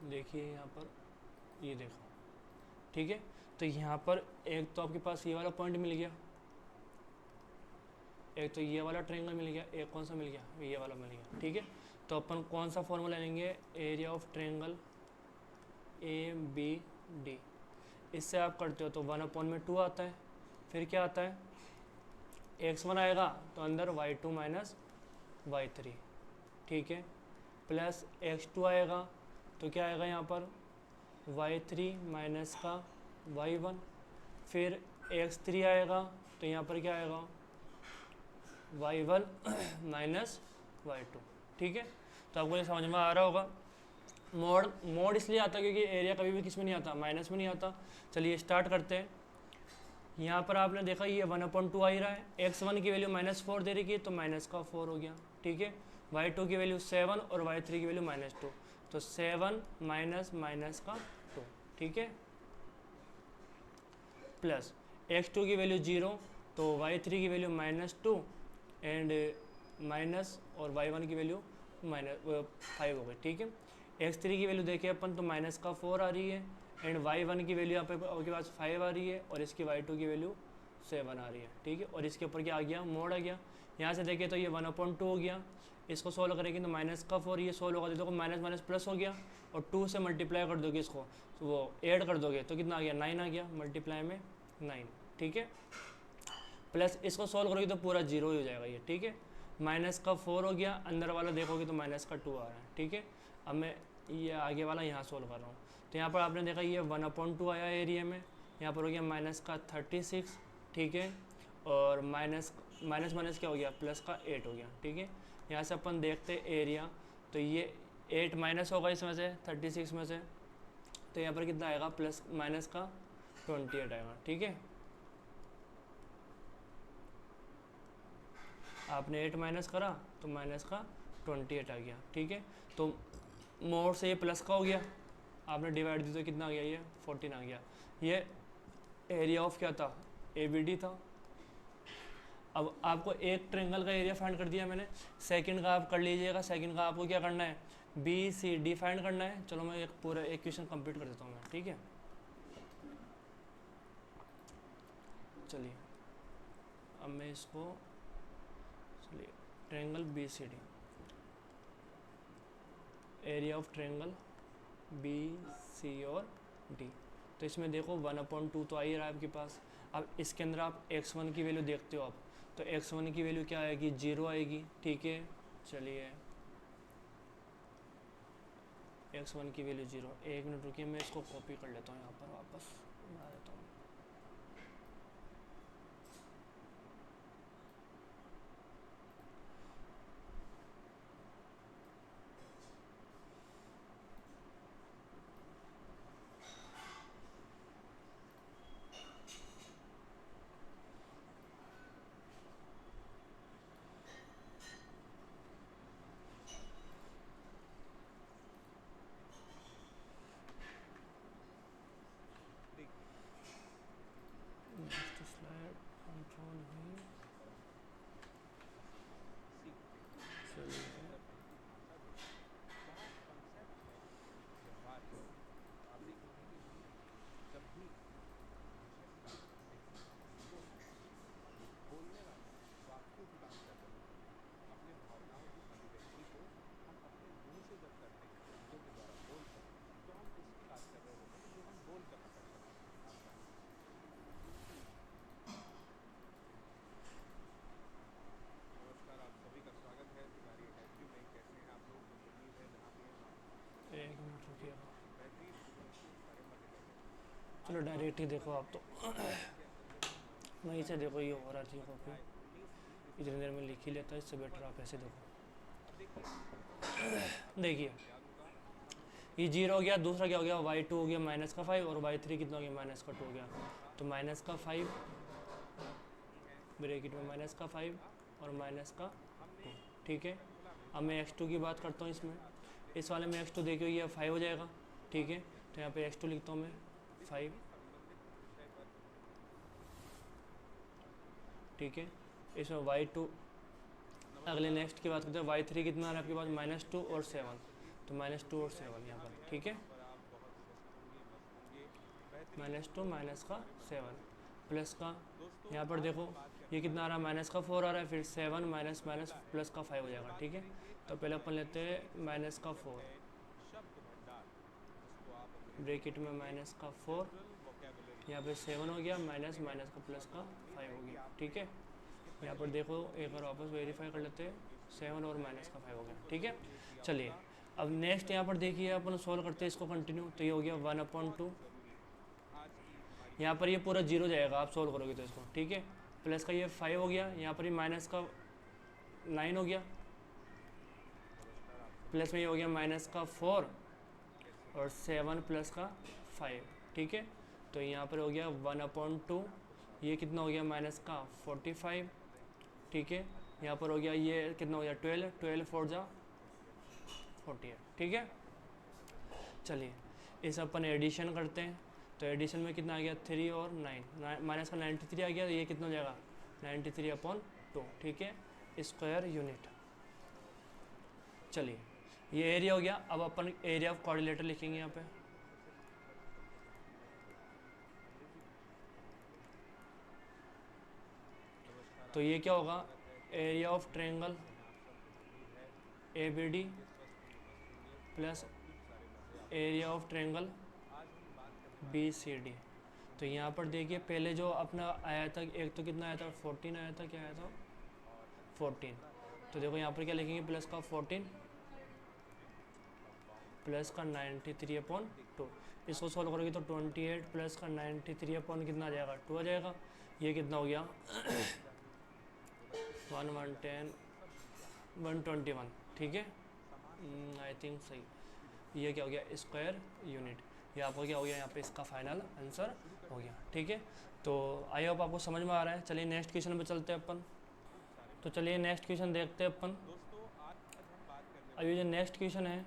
देखिए यहाँ पर, ये देखो। ठीक है, तो यहाँ पर एक तो आपके पास ये वाला पॉइंट मिल गया, एक तो ये वाला ट्रायंगल मिल गया, एक कौन सा मिल गया, ये वाला मिल गया। ठीक है, तो अपन कौन सा फॉर्मूला लेंगे, एरिया ऑफ ट्रायंगल ABD। इससे आप करते हो तो 1/2 आता है, फिर क्या आता है, x1 आएगा तो अंदर y2 - y3। ठीक है, प्लस x2 आएगा तो क्या आएगा यहाँ पर y3 माइनस का y1, फिर x3 आएगा तो यहाँ पर क्या आएगा y1 माइनस y2। ठीक है, तो आपको ये समझ में आ रहा होगा। मोड इसलिए आता क्योंकि एरिया कभी भी किस में नहीं आता, माइनस में नहीं आता। चलिए स्टार्ट करते हैं। यहाँ पर आपने देखा ये 1/2 आ ही रहा है, x1 की वैल्यू -4 दे रही है तो -4 हो गया। ठीक है, y2 की वैल्यू 7 और y3 की वैल्यू -2, तो 7 माइनस का 2। ठीक है, प्लस x2 की वैल्यू 0, तो y3 की वैल्यू -2 एंड माइनस, और y1 की वैल्यू -5 हो गई। ठीक है, x3 की वैल्यू देखें अपन तो -4 आ रही है, एंड y1 की वैल्यू यहाँ पे आपके पास 5 आ रही है, और इसकी y2 की वैल्यू 7 आ रही है। ठीक है, और इसके ऊपर क्या आ गया, मोड आ गया। यहाँ से देखें तो ये 1/2 हो गया, इसको सोल्व करेंगे तो -4 ये सोल्व होगा, तो देखो माइनस प्लस हो गया, और 2 से मल्टीप्लाई कर दोगे इसको, तो वो ऐड कर दोगे तो कितना आ गया, 9 आ गया, मल्टीप्लाई में 9। ठीक है, प्लस इसको सोल्व करोगे तो पूरा 0 ही हो जाएगा ये। ठीक है, -4 हो गया, अंदर वाला देखोगे तो -2 आ रहा है। ठीक है, अब मैं ये आगे वाला यहाँ सोल्व कर रहा हूँ, तो यहाँ पर आपने देखा ये 1/2 आया एरिया में, यहाँ पर हो गया -36। ठीक है, और माइनस क्या हो गया, +8 हो गया। ठीक है, यहाँ से अपन देखते एरिया, तो ये 8 माइनस होगा इसमें से 36 में से, तो यहाँ पर कितना आएगा, -28 आएगा। ठीक है, आपने 8 माइनस करा तो -28 आ गया। ठीक है, तो मोड से ये प्लस का हो गया, आपने डिवाइड दी तो कितना आ गया, ये 14 आ गया। ये एरिया ऑफ क्या था, ABD था। अब आपको एक ट्रायंगल का एरिया फाइंड कर दिया मैंने, सेकंड का आप कर लीजिएगा। सेकंड का आपको क्या करना है, BCD फाइंड करना है। चलो मैं एक पूरा एक क्वेश्चन कंप्लीट कर देता हूँ मैं। ठीक है, चलिए अब मैं इसको, चलिए triangle BCD, area of triangle BC और D, तो इसमें देखो 1/2 तो आ ही रहा है आपके पास। अब इसके अंदर आप x1 की वैल्यू देखते हो आप, तो x1 की वैल्यू क्या आएगी, 0 आएगी। ठीक है, चलिए x1 की वैल्यू 0। एक मिनट रुकिए, मैं इसको कॉपी कर लेता हूँ यहाँ पर, वापस बना देता हूँ। चलो डायरेक्ट ही देखो आप तो वहीं से देखो, ये हो रहा थी कॉपी, इतनी देर में लिख ही लेता है, इससे बेटर आप ऐसे देखो। देखिए ये 0 हो गया, दूसरा क्या हो गया y2 हो गया -5 और y3 कितना हो गया -2 हो गया, तो -5 ब्रैकेट में -5 और -2, ठीक है। अब मैं x2 की बात करता हूँ, इसमें इस वाले में x2 देखिए ये 5 हो जाएगा, ठीक है। तो यहाँ पे x2 लिखता हूँ मैं 5, ठीक है। इसमें y2, अगले नेक्स्ट की बात करते हैं, y3 कितना आ रहा है आपके पास -2 और 7, तो -2 और 7 यहाँ पर, ठीक है। -2 -7 प्लस का, यहाँ पर देखो ये कितना आ रहा है -4 आ रहा है, फिर 7 माइनस माइनस प्लस का 5 हो जाएगा, ठीक है। तो पहले अपन लेते हैं -4 ब्रैकेट में -4, यहाँ पे 7 हो गया माइनस माइनस का प्लस का 5 हो गया, ठीक है। यहाँ पर देखो एक बार वापस वेरीफाई कर लेते हैं, 7 और -5 हो गया, ठीक है। चलिए अब नेक्स्ट यहाँ पर देखिए अपन सोल्व करते हैं इसको कंटिन्यू, तो ये हो गया 1/2, यहाँ पर ये पूरा 0 जाएगा आप सोल्व करोगे तो इसको, ठीक है। प्लस का ये 5 हो गया, यहाँ पर ये माइनस का 9 हो गया, प्लस में ये हो गया -4 और 7 प्लस का 5, ठीक है। तो यहाँ पर हो गया 1/2, ये कितना हो गया -45, ठीक है। यहाँ पर हो गया ये कितना हो गया 12 4 जा 48, ठीक है। चलिए इस अपन एडिशन करते हैं, तो एडिशन में कितना आ गया 3 और 9 माइनस का 93 आ गया, ये कितना हो जाएगा 93/2, ठीक है, स्क्वायर यूनिट। चलिए ये एरिया हो गया, अब अपन एरिया ऑफ क्वाड्रिलेटर लिखेंगे यहाँ पे, तो ये क्या होगा area of triangle ABD plus area of triangle BCD। तो यहाँ पर देखिए पहले जो अपना आया था, एक तो कितना आया था 14 आया था, क्या आया था 14, तो देखो यहाँ पर क्या लिखेंगे प्लस का 14 प्लस का 93/2, इसको सॉल्व करोगे तो 28 प्लस का 93 कितना आ जाएगा 2 आ जाएगा, ये कितना हो गया 121, ठीक है, आई थिंक सही। ये क्या हो गया स्क्वायर यूनिट, ये आपको क्या हो गया यहाँ पे इसका फाइनल आंसर हो गया, ठीक है। तो आई होप आपको समझ में आ रहा है। चलिए नेक्स्ट क्वेश्चन पे चलते हैं अपन, तो चलिए नेक्स्ट क्वेश्चन देखते हैं अपन। अब ये जो नेक्स्ट क्वेश्चन है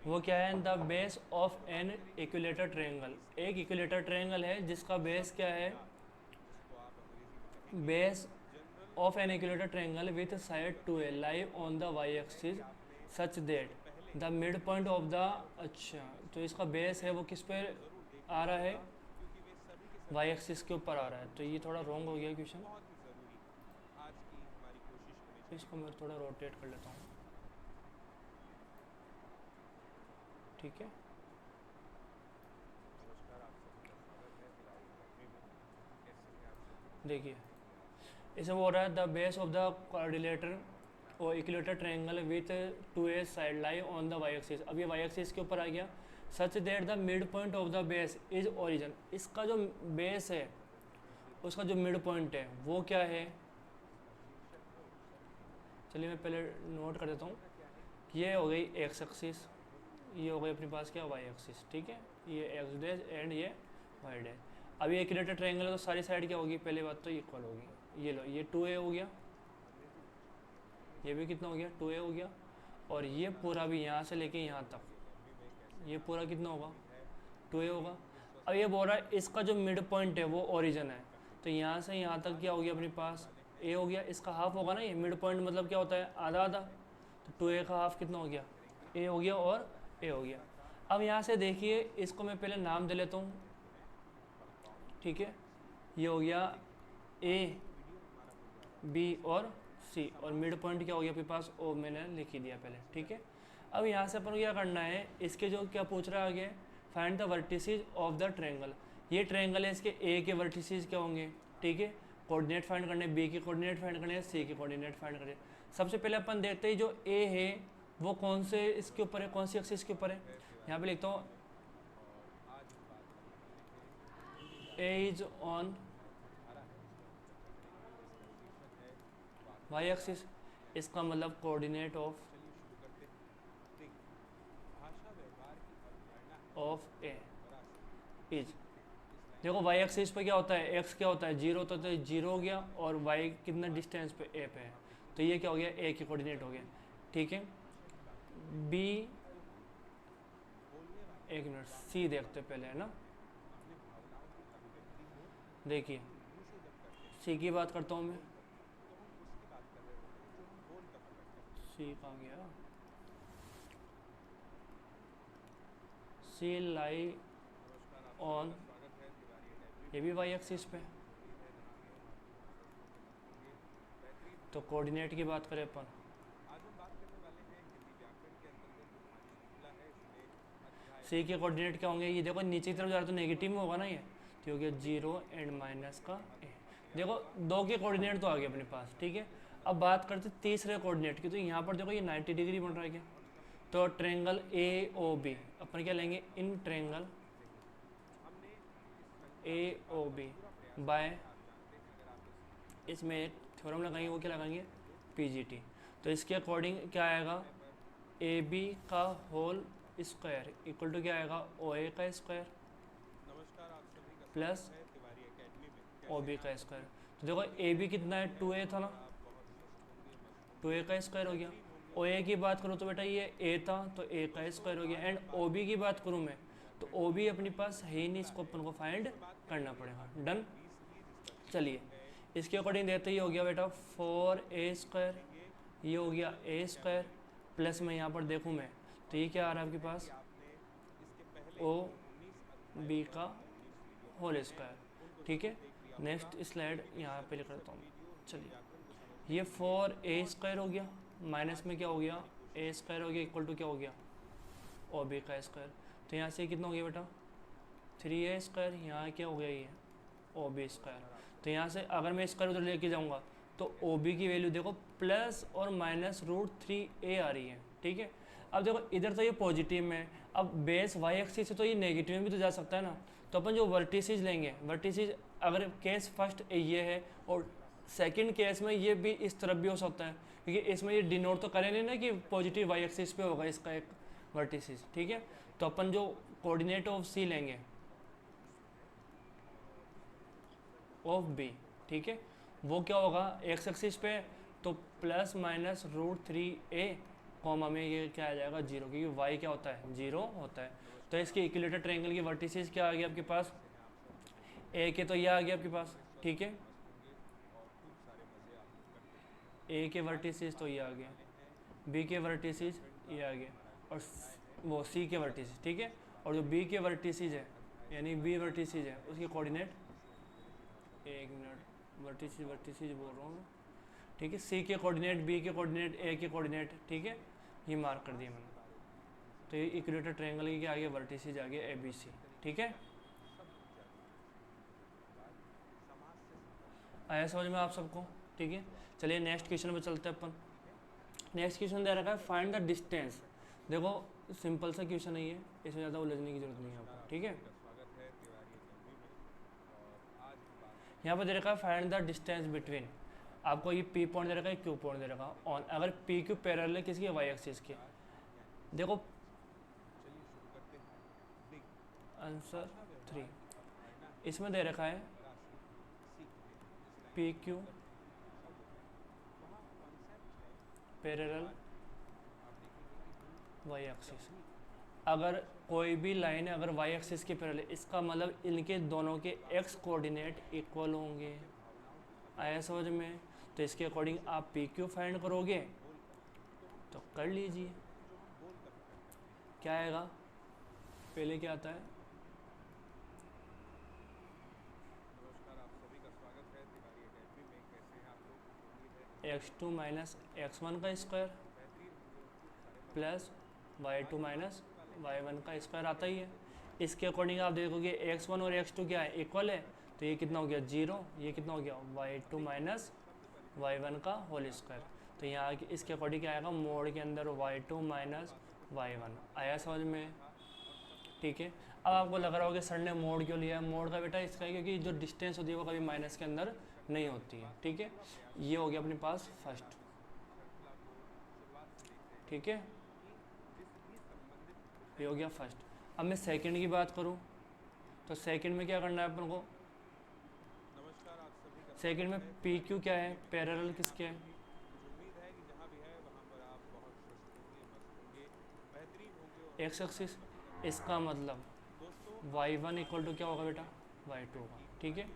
वो क्या है, the base of N equilateral triangle, एक इक्विलेटर ट्रायंगल है जिसका बेस क्या है, base of an equilateral triangle with side 2a lie on the y axis such that the midpoint of the, अच्छा तो इसका बेस है वो किस पे आ रहा है y axis के ऊपर आ रहा है, तो ये थोड़ा रॉन्ग हो गया क्वेश्चन, इसको मैं थोड़ा रोटेट कर लेता हूँ, ठीक है। देखिए इसमें बोल रहा है the base of the quadrilateral और equilateral triangle with 2a side lie on the y axis, अब ये y एक्सिस के ऊपर आ गया, such that the mid point of the base is origin, इसका जो बेस है उसका जो मिड पॉइंट है वो क्या है, चलिए मैं पहले नोट कर देता हूँ, ये हो गई x एक्सिस, ये हो गई अपने पास क्या y एक्सिस, ठीक है, ये x डैश एंड ये y डैश। अब ये इक्विलेटर ट्रायंगल है तो सारी साइड क्या होगी, पहली बात तो इक्वल होगी, ये लो ये 2a हो गया, ये भी कितना हो गया 2a हो गया, और ये पूरा भी यहाँ से लेके यहाँ तक ये पूरा कितना होगा 2a होगा। अब ये बोल रहा है इसका जो मिड पॉइंट है वो ओरिजिन है, तो यहाँ से यहाँ तक क्या हो गया अपने पास a हो गया, इसका हाफ होगा ना, ये मिड पॉइंट मतलब क्या होता है आधा आधा, तो 2a का हाफ कितना हो गया a हो गया और a हो गया। अब यहाँ से देखिए इसको मैं पहले नाम दे लेता हूँ, ठीक है, ये हो गया a B और C, और मिड पॉइंट क्या हो गया आपके पास O, मैंने लिख ही दिया पहले, ठीक है। अब यहाँ से अपन को क्या करना है, इसके जो क्या पूछ रहा है आगे, find the vertices of the triangle, ये ट्रायंगल है, इसके A के वर्टिसेस क्या होंगे, ठीक है, कोऑर्डिनेट फाइंड करने, B के कोऑर्डिनेट फाइंड करने, C के कोऑर्डिनेट फाइंड करने। सबसे पहले अपन देखते हैं जो A है वो कौन से इसके ऊपर है, कौन सी एक्सिस के ऊपर है, यहाँ पे लिखता हूँ ए इज ऑन वाई एक्सिस, इसका मतलब कोऑर्डिनेट ऑफ ए इज, देखो वाई एक्सिस पे क्या होता है, एक्स क्या होता है, जीरो, तो जीरो हो गया, और वाई कितना डिस्टेंस पे ए पे है, तो ये क्या हो गया, ए की कोऑर्डिनेट हो गया, ठीक है। बी, एक मिनट, सी देखते पहले, है ना, देखिए सी की बात करता हूँ मैं, सी कहाँ गया, सी लाई ऑन, ये भी वाई एक्सिस पे, तो कोऑर्डिनेट की बात करें अपन, सी के कोऑर्डिनेट क्या होंगे, ये देखो नीचे की तरफ जा रहा है तो नेगेटिव में होगा ना, ये तो हो गया जीरो एंड माइनस का ए, देखो दो के कोऑर्डिनेट तो आ गए अपने पास, ठीक है। अब बात करते तीसरे कोऑर्डिनेट की, तो यहाँ पर देखो ये 90 डिग्री बन रहा है क्या, तो ट्रेंगल ए ओ बी अपन क्या लेंगे, in triangle A O B by, इसमें एक थ्योरम लगाएंगे, वो क्या लगाएंगे, पीजीटी, तो इसके अकॉर्डिंग क्या आएगा, ए बी का होल स्क्वायर इक्वल टू क्या आएगा, ओ ए का स्क्वायर प्लस ओ बी का स्क्वायर, तो देखो ए बी कितना है, 2a था ना, 2a का स्क्वायर हो गया, ओ ए की बात करूँ तो बेटा ये a था तो a का स्क्वायर हो गया, एंड ओ बी की बात करूँ मैं तो ओ बी अपने पास है ही नहीं, इसको अपन को फाइंड करना पड़ेगा, डन। चलिए इसके अकॉर्डिंग देते ही हो गया बेटा 4a स्क्वायर, ये हो गया a स्क्वायर, प्लस में यहाँ पर देखूँ मैं तो ये क्या आ रहा है आपके पास, ओ बी का होल स्क्वायर, ठीक है। नेक्स्ट स्लाइड यहाँ पे लिख करता हूँ, चलिए ये 4a स्क्वायर हो गया, माइनस में क्या हो गया, a स्क्वायर हो गया, इक्वल टू क्या हो गया, ओ बी का स्क्वायर, तो यहाँ से कितना हो गया बेटा 3a स्क्वायर, यहाँ क्या हो गया ये ओ बी स्क्वायर, तो यहाँ से अगर मैं स्क्वायर उधर लेके जाऊँगा तो ओ बी की वैल्यू देखो प्लस और माइनस √3a आ रही है, ठीक है। अब देखो इधर तो ये पॉजिटिव में, अब बेस वाई एक्सिस से तो ये नेगेटिव में भी तो जा सकता है ना, तो अपन जो वर्टिसेज लेंगे, वर्टिसेज अगर केस फर्स्ट ये है और सेकंड केस में ये भी इस तरफ भी हो सकता है, क्योंकि इसमें ये डिनोट तो करेंगे ना कि पॉजिटिव वाई एक्सिस पे होगा इसका एक वर्टिसेज, ठीक है। तो अपन जो कोऑर्डिनेट ऑफ सी लेंगे ऑफ बी, ठीक है, वो क्या होगा एक्स एक्सिस पे, तो प्लस माइनस √3a कॉमा में ये क्या आ जाएगा 0, क्योंकि y क्या होता है 0 होता है, तो इसके इक्विलेटर ट्रायंगल की वर्टिसेस क्या आ गया आपके पास, a के तो ये आ गया आपके पास, ठीक है, a के वर्टिसेस तो ये आ गया, b के वर्टिसेस ये आ गया, और वो c के वर्टिसेस, ठीक है, और जो b के वर्टिसेस है यानी b वर्टिसेस है उसके कोऑर्डिनेट, एक मिनट, वर्टिसेस बोल रहा हूँ मैं, ठीक है, सी के कोऑर्डिनेट, बी के कोऑर्डिनेट, ए के कोऑर्डिनेट, ठीक है, ये मार्क कर दिया मैंने, तो ये इक्विलेटर ट्रायंगल के क्या आ गया वर्टिसेस आ गया ए बी सी, ठीक है। आया समझ में आप सबको, ठीक है। चलिए नेक्स्ट क्वेश्चन पे चलते हैं अपन। नेक्स्ट क्वेश्चन दे रखा है फाइंड द डिस्टेंस, देखो सिंपल सा क्वेश्चन है ये, इसमें ज़्यादा उलझने की जरूरत नहीं है आपको, ठीक है। यहाँ पर दे रखा है फाइंड द डिस्टेंस बिटवीन, आपको ये पी पॉइंट दे रखा है, क्यू पॉइंट दे रखा है ऑन, अगर पी क्यू पैरेलल है किसके, वाई एक्सिस के, देखो आंसर 3, इसमें दे रखा है P Q parallel Y axis, अगर कोई भी लाइन है अगर वाई एक्सिस के पैरेलल, इसका मतलब इनके दोनों के एक्स कोऑर्डिनेट इक्वल होंगे, आया समझ में, तो इसके अकॉर्डिंग आप पी क्यू फाइंड करोगे तो कर लीजिए, क्या आएगा, पहले क्या आता है, x2 माइनस x1 का square plus y2 minus y1 का स्क्वायर आता ही है, इसके अकॉर्डिंग आप देखोगे x1 और x2 क्या है इक्वल है, तो ये कितना हो गया 0, ये कितना हो गया y2 माइनस y1 का होल स्क्वायर, तो यहाँ इसके अकॉर्डिंग क्या आएगा मोड के अंदर y2 माइनस y1, आया समझ में, ठीक है। अब आपको लग रहा होगा कि सर ने मोड क्यों लिया है। मोड का बेटा इसका है क्योंकि जो डिस्टेंस होती है वो कभी माइनस के अंदर नहीं होती है, ठीक है। ये हो गया अपने पास फर्स्ट, ठीक है, ये हो गया फर्स्ट। अब मैं सेकंड की बात करूँ तो सेकंड में क्या करना है अपन को, सेकंड में पी क्यू क्या है, पैरेलल किसके है, एक्स एक्सिस। इसका मतलब y1 इक्वल टू क्या होगा बेटा, y2 होगा, ठीक है।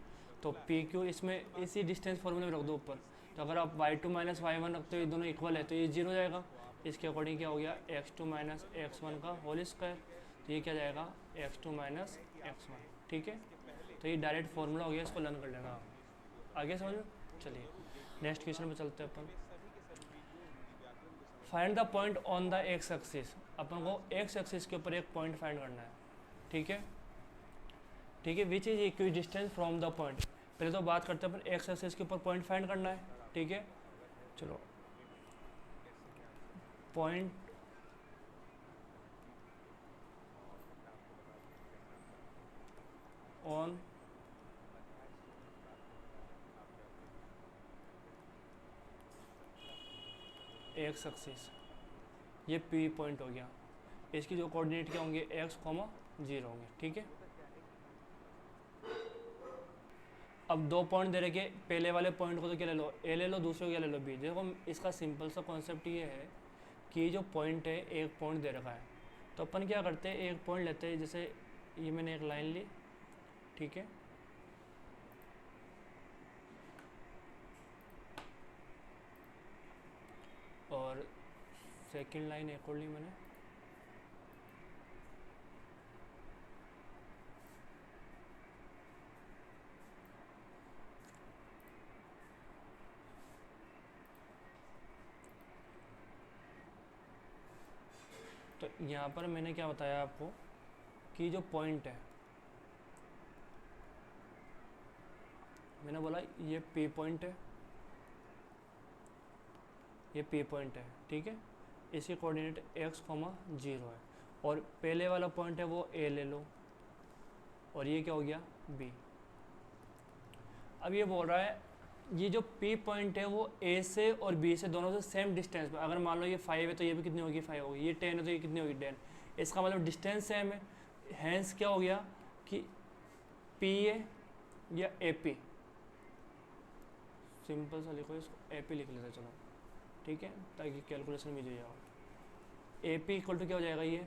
तो पी क्यू इसमें इसी डिस्टेंस फॉर्मूले में रख दो ऊपर। तो अगर आप y2 माइनस y1 रखते हो ये दोनों इक्वल है तो ये जीरो जाएगा। इसके अकॉर्डिंग क्या हो गया, x2 माइनस x1 का होल स्क्वायर। तो ये क्या जाएगा, x2 माइनस x1, ठीक है। तो ये डायरेक्ट फॉर्मूला हो गया, इसको लर्न कर लेना आप। आगे समझ लो। चलिए नेक्स्ट क्वेश्चन पे चलते हैं अपन। Find the point on the x axis. अपन को एक्स एक्सिस के ऊपर एक पॉइंट फाइंड करना है, ठीक है, ठीक है। Which is equi distance from the point. पहले तो बात करते हैं अपन एक्स एक्सिस के ऊपर पॉइंट फाइंड करना है, ठीक है। चलो पॉइंट ऑन एक्स एक्सिस, ये पी पॉइंट हो गया। इसकी जो कोऑर्डिनेट क्या होंगे, एक्स कॉमा 0 होंगे, ठीक है। अब दो पॉइंट दे रखे, पहले वाले पॉइंट को तो क्या ले लो, ए ले लो, दूसरे को क्या ले लो, बी। देखो इसका सिंपल सा कॉन्सेप्ट ये है कि जो पॉइंट है, एक पॉइंट दे रखा है तो अपन क्या करते हैं, एक पॉइंट लेते हैं। जैसे ये मैंने एक लाइन ली, ठीक है, और सेकंड लाइन एक और ली मैंने, तो यहाँ पर मैंने क्या बताया आपको कि जो पॉइंट है, मैंने बोला ये पी पॉइंट है, ये पी पॉइंट है, ठीक है। इसकी कोऑर्डिनेट एक्स कॉमा 0 है और पहले वाला पॉइंट है वो ए ले लो और ये क्या हो गया, बी। अब ये बोल रहा है ये जो पी पॉइंट है वो ए से और बी से दोनों से सेम डिस्टेंस पे। अगर मान लो ये 5 है तो ये भी कितनी होगी, 5 होगी। ये 10 है तो ये कितनी होगी, 10। इसका मतलब डिस्टेंस सेम है, हैंस क्या हो गया कि पी ए या ए पी, सिंपल सा लिखो इसको, ए पी लिख लेते चलो, ठीक है, ताकि कैलकुलेशन में जो जाओ। ए पी इक्वल टू क्या हो जाएगा, ये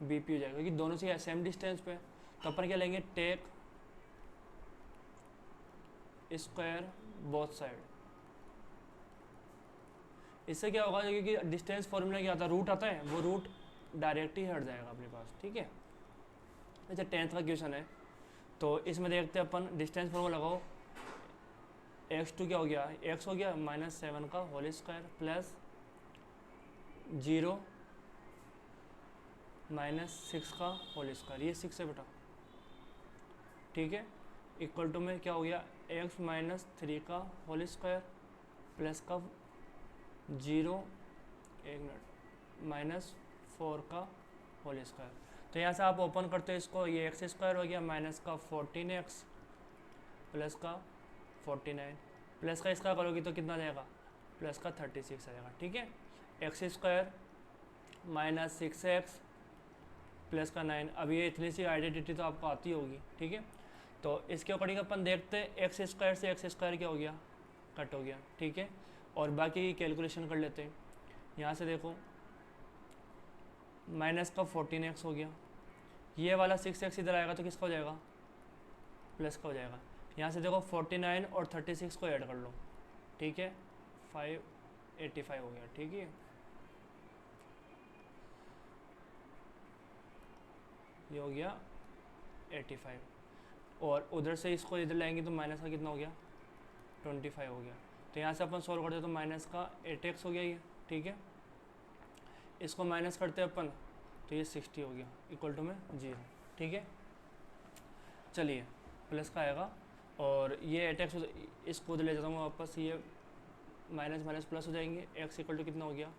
बी पी हो जाएगा क्योंकि दोनों से सेम डिस्टेंस पे। तो अपन क्या लेंगे, टेक स्क्वायर बोथ साइड। इससे क्या होगा, क्योंकि डिस्टेंस फॉर्मूला क्या आता है, रूट आता है, वो रूट डायरेक्ट ही हट जाएगा अपने पास, ठीक है। अच्छा 10th का क्वेश्चन है तो इसमें देखते हैं अपन, डिस्टेंस फॉर्मूला लगाओ। x2 क्या हो गया, x हो गया -7 का होल स्क्वायर प्लस 0 -6 का होल स्क्वायर, ये 6 है बेटा, ठीक है। इक्वल टू में क्या हो गया, x -3 का होल स्क्वायर प्लस का 0 -4 का होल स्क्वायर। तो यहाँ से आप ओपन करते हो इसको, ये एक्स स्क्वायर हो गया माइनस का 14x प्लस का 49 प्लस का इसका करोगे तो कितना जाएगा, प्लस का 36 आ जाएगा, ठीक है। एक्स स्क्वायर -6x प्लस का 9। अब ये इतनी सी आइडेंटिटी तो आपको आती होगी, ठीक है। तो इसके अकॉर्डिंग अपन देखते हैं, एक्स स्क्वायर से एक्स स्क्वायर क्या हो गया, कट हो गया, ठीक है। और बाकी की कैलकुलेशन कर लेते हैं। यहाँ से देखो माइनस का 14x हो गया, ये वाला 6x इधर आएगा तो किसका हो जाएगा, प्लस का हो जाएगा। यहाँ से देखो 49 और 36 को ऐड कर लो, ठीक है, 585 हो गया, ठीक है। ये हो गया 85 और उधर से इसको इधर लाएंगे तो माइनस का कितना हो गया, 25 हो गया। तो यहाँ से अपन सॉल्व करते तो माइनस का 8x हो गया ये, ठीक है। इसको माइनस करते हैं अपन तो ये 60 हो गया इक्वल टू में 0, ठीक है। चलिए प्लस का आएगा और ये 8x इसको उधर ले जाता हूँ वापस, ये माइनस माइनस प्लस हो जाएंगे। x इक्वल टू कितना हो गया,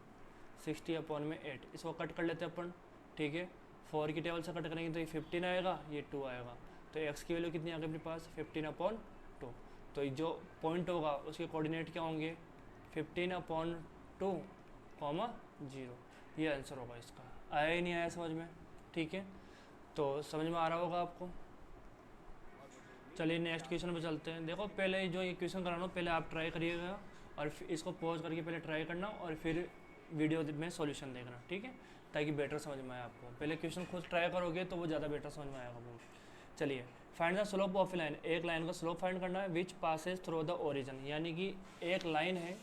60 अपॉन में 8। इसको कट कर लेते हैं अपन, ठीक है। 4 की टेबल से कट करेंगे तो ये 15 आएगा, ये 2 आएगा, तो x की वैल्यू कितनी आ गई अपने पास 15/2। तो जो पॉइंट होगा उसके कोऑर्डिनेट क्या होंगे 15/2, 0। ये आंसर होगा इसका। आया ही नहीं आया समझ में? ठीक है, तो समझ में आ रहा होगा आपको। चलिए नेक्स्ट क्वेश्चन पे चलते हैं। देखो पहले जो ये क्वेश्चन कराना पहले आप ट्राई करिएगा और फिर इसको पॉज करके पहले ट्राई करना और फिर वीडियो में सॉल्यूशन देखना, ठीक है, ताकि बेटर समझ में आए आपको। पहले क्वेश्चन खुद ट्राई करोगे तो वो ज़्यादा बेटर समझ में आएगा वो। चलिए, find the slope of a line, एक लाइन का स्लोप फाइंड करना है विच पासेज थ्रू द ओरिजिन, यानी कि एक लाइन है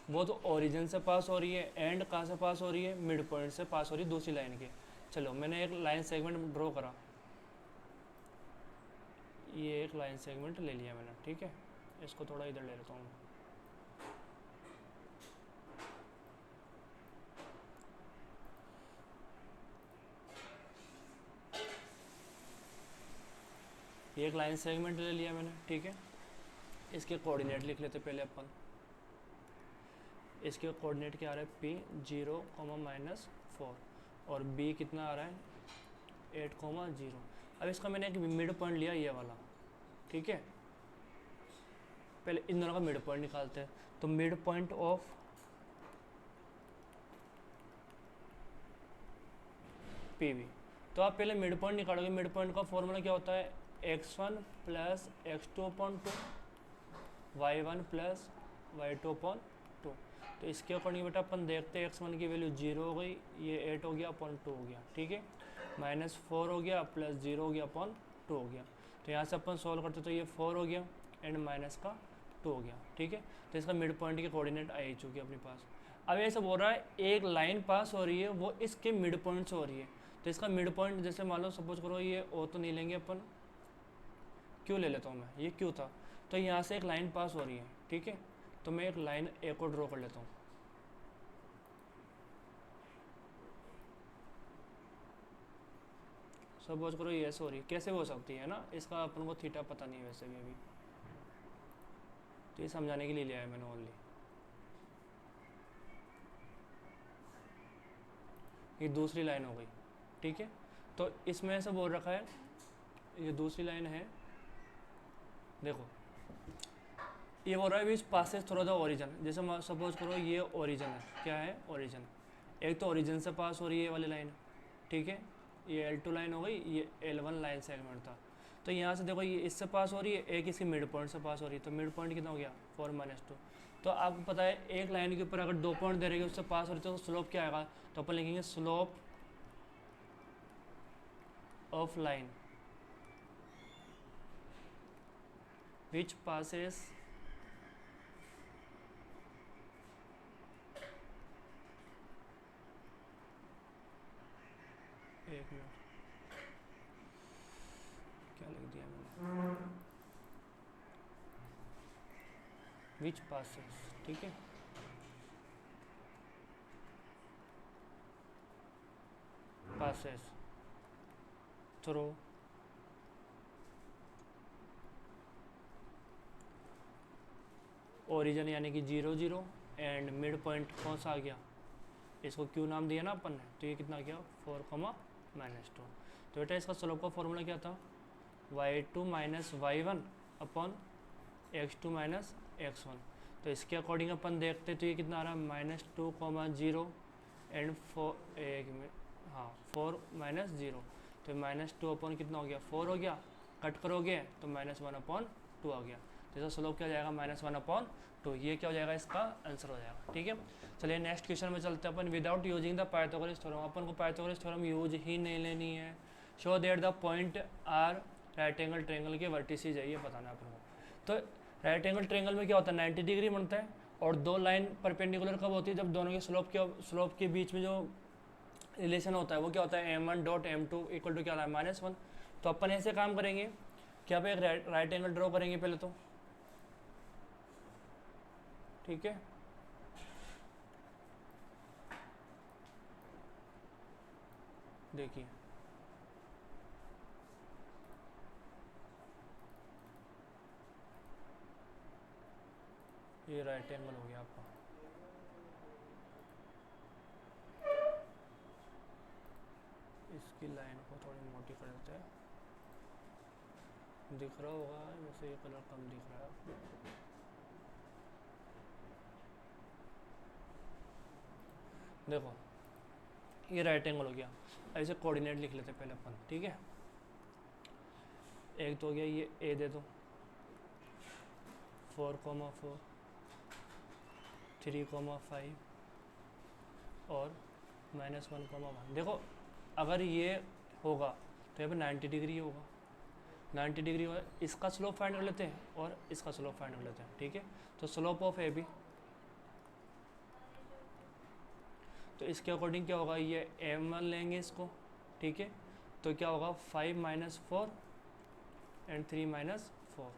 वो तो ओरिजिन से पास हो रही है, एंड कहाँ से पास हो रही है, मिड पॉइंट से पास हो रही है दूसरी लाइन के। चलो मैंने एक लाइन सेगमेंट ड्रॉ करा, ये एक लाइन सेगमेंट ले लिया मैंने, ठीक है, इसको थोड़ा इधर ले लेता हूँ। ये एक लाइन सेगमेंट ले लिया मैंने, ठीक है। इसके कोऑर्डिनेट लिख लेते पहले अपन। इसके कोऑर्डिनेट क्या आ रहा है P 0, -4 और B कितना आ रहा है 8, 0। अब इसका मैंने एक मिड पॉइंट लिया ये वाला, ठीक है। पहले इन दोनों का मिड पॉइंट निकालते हैं। तो मिड पॉइंट ऑफ PB, तो आप पहले मिड पॉइंट निकालोगे। मिड पॉइंट का फॉर्मूला क्या होता है x1 + x2/2 y1 + y2/2। तो इसके अकॉर्डिंग बेटा अपन देखते हैं x1 की वैल्यू 0 हो गई, ये 8 हो गया (2) हो गया, ठीक है, -4 हो गया +0 हो गया (2) हो गया। तो यहाँ से अपन सॉल्व करते तो ये 4 हो गया एंड माइनस का 2 हो गया, ठीक है। तो इसका मिड पॉइंट के कोऑर्डिनेट आ ही चुके हैं अपने पास। अब ऐसा बोल रहा है एक लाइन पास हो रही है वो इसके मिड पॉइंट से हो रही है। तो इसका मिड पॉइंट जैसे मान लो सपोज करो ये ओ तो नहीं लेंगे अपन, क्यों ले लेता हूँ मैं, ये क्यों था। तो यहाँ से एक लाइन पास हो रही है, ठीक है, तो मैं एक लाइन ए को ड्रॉ कर लेता हूँ। सपोज करो ये ऐसे हो रही है, कैसे हो सकती है ना, इसका अपन को थीटा पता नहीं है वैसे भी अभी, तो ये समझाने के लिए लिया है मैंने ओनली। ये दूसरी लाइन हो गई, ठीक है। तो इसमें ऐसा बोल रखा है ये दूसरी लाइन है, देखो ये बोल रहा है विच पासेस थ्रू द ओरिजिन। जैसे सपोज करो ये ओरिजिन है, क्या है ओरिजिन, एक तो ओरिजिन से पास हो रही है ये वाली लाइन, ठीक है, ये L2 लाइन हो गई, ये L1 लाइन सेगमेंट था। तो यहाँ से देखो ये इससे पास हो रही है, एक इसकी मिड पॉइंट से पास हो रही है, तो मिड पॉइंट कितना हो गया 4 - 2। तो आपको पता है एक लाइन के ऊपर अगर 2 पॉइंट दे रहे उससे पास हो रही है तो स्लोप क्या आएगा, तो अपन लिखेंगे slope of line which passes एक मिनट क्या लिख दिया मैंने, विच पासेस, ठीक है, पासेस थ्रू ओरिजिन यानी कि 0, 0 एंड मिड पॉइंट कौन सा आ गया, इसको क्यू नाम दिया ना अपन ने, तो ये कितना गया 4, -2। तो बेटा इसका स्लोप का फॉर्मूला क्या था y2 - y1 upon x2 - x1। तो इसके अकॉर्डिंग अपन देखते तो ये कितना आ रहा है -2, 0 एंड 4 4 -0। तो -2 अपॉन कितना हो गया 4 हो गया, कट करोगे तो -1/2 आ गया। तो इसका स्लोप क्या हो जाएगा -1/2। ये क्या हो जाएगा इसका आंसर हो जाएगा, ठीक है। चलिए नेक्स्ट क्वेश्चन में चलते हैं अपन। Without using the Pythagoras theorem, अपन को पाइथागोरस थ्योरम यूज ही नहीं लेनी है। Show that the point are right angle triangle के वर्टिसेस है, ये बताना है अपन को। तो राइट एंगल ट्रायंगल में क्या होता है 90 डिग्री बनता है, और दो लाइन परपेंडिकुलर कब होती है, जब दोनों के स्लोप के बीच में जो रिलेशन होता है वो क्या होता है m1.m2 इक्वल टू क्या होता है -1। तो अपन ऐसे काम करेंगे कि आप एक राइट एंगल ड्रॉ करेंगे पहले तो, ठीक है, देखिए ये राइट एंगल हो गया आपका, इसकी लाइन को थोड़ी मोटी कर देते हैं, दिख रहा होगा वैसे ये कलर कम दिख रहा है आपको। देखो ये राइट एंगल हो गया, ऐसे कोऑर्डिनेट लिख लेते हैं पहले अपन, ठीक है। एक तो हो गया ये ए दे दो 4,4 3,5 और -1,1। देखो अगर ये होगा तो यहाँ पे 90 डिग्री होगा, 90 डिग्री होगा। इसका स्लोप फाइंड कर लेते हैं और इसका स्लोप फाइंड कर लेते हैं, ठीक है। तो स्लोप ऑफ ए बी, तो इसके अकॉर्डिंग क्या होगा, ये m1 लेंगे इसको, ठीक है। तो क्या होगा 5 - 4 एंड 3 - 4।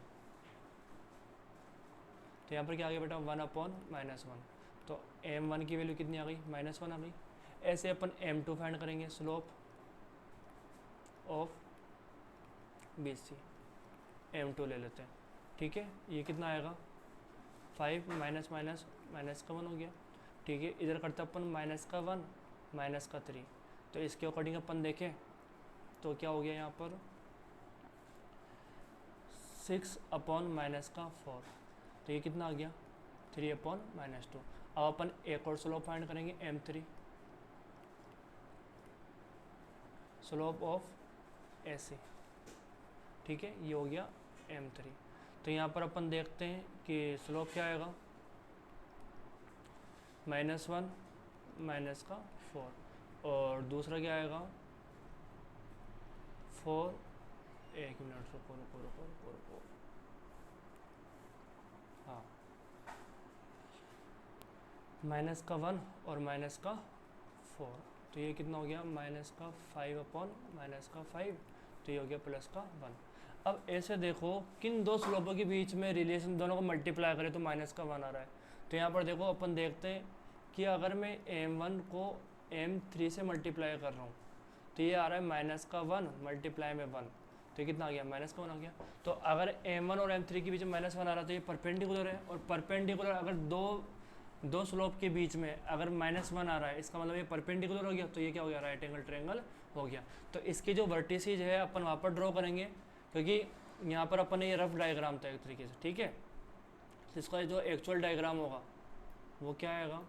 तो यहाँ पर क्या आ गया बेटा 1/-1, तो m1 की वैल्यू कितनी आ गई, -1 आ गई। ऐसे अपन m2 फाइंड करेंगे, स्लोप ऑफ BC m2 ले लेते हैं, ठीक है। ये कितना आएगा 5 - -1 हो गया, ठीक है। इधर करते अपन -1 -3, तो इसके अकॉर्डिंग अपन देखें तो क्या हो गया यहाँ पर 6/-4, तो ये कितना आ गया 3/-2। अब अपन एक और स्लोप फाइंड करेंगे m3, स्लोप ऑफ AC, ठीक है। ये हो गया m3। तो यहाँ पर अपन देखते हैं कि स्लोप क्या आएगा -1 -4, और दूसरा क्या आएगा 4, एक मिनट रुको, हाँ -1 और -4, तो ये कितना हो गया -5/-5, तो ये हो गया +1। अब ऐसे देखो किन दो स्लोपों के बीच में रिलेशन, दोनों को मल्टीप्लाई करें तो -1 आ रहा है। तो यहाँ पर देखो अपन देखते हैं कि अगर मैं m1 को m3 से मल्टीप्लाई कर रहा हूँ तो ये आ रहा है -1 × में 1, तो ये कितना आ गया -1 आ गया। तो अगर m1 और m3 के बीच में -1 आ रहा है तो ये परपेंडिकुलर है, और परपेंडिकुलर अगर दो स्लोप के बीच में अगर -1 आ रहा है इसका मतलब ये परपेंडिकुलर हो गया, तो ये क्या हो गया राइट एंगल ट्रायंगल हो गया। तो इसके जो वर्टिसेज है अपन वहाँ पर ड्रॉ करेंगे, क्योंकि यहाँ पर अपन ने ये रफ डायग्राम था एक तरीके से, ठीक है। इसका जो एक्चुअल डायग्राम होगा वो क्या आएगा,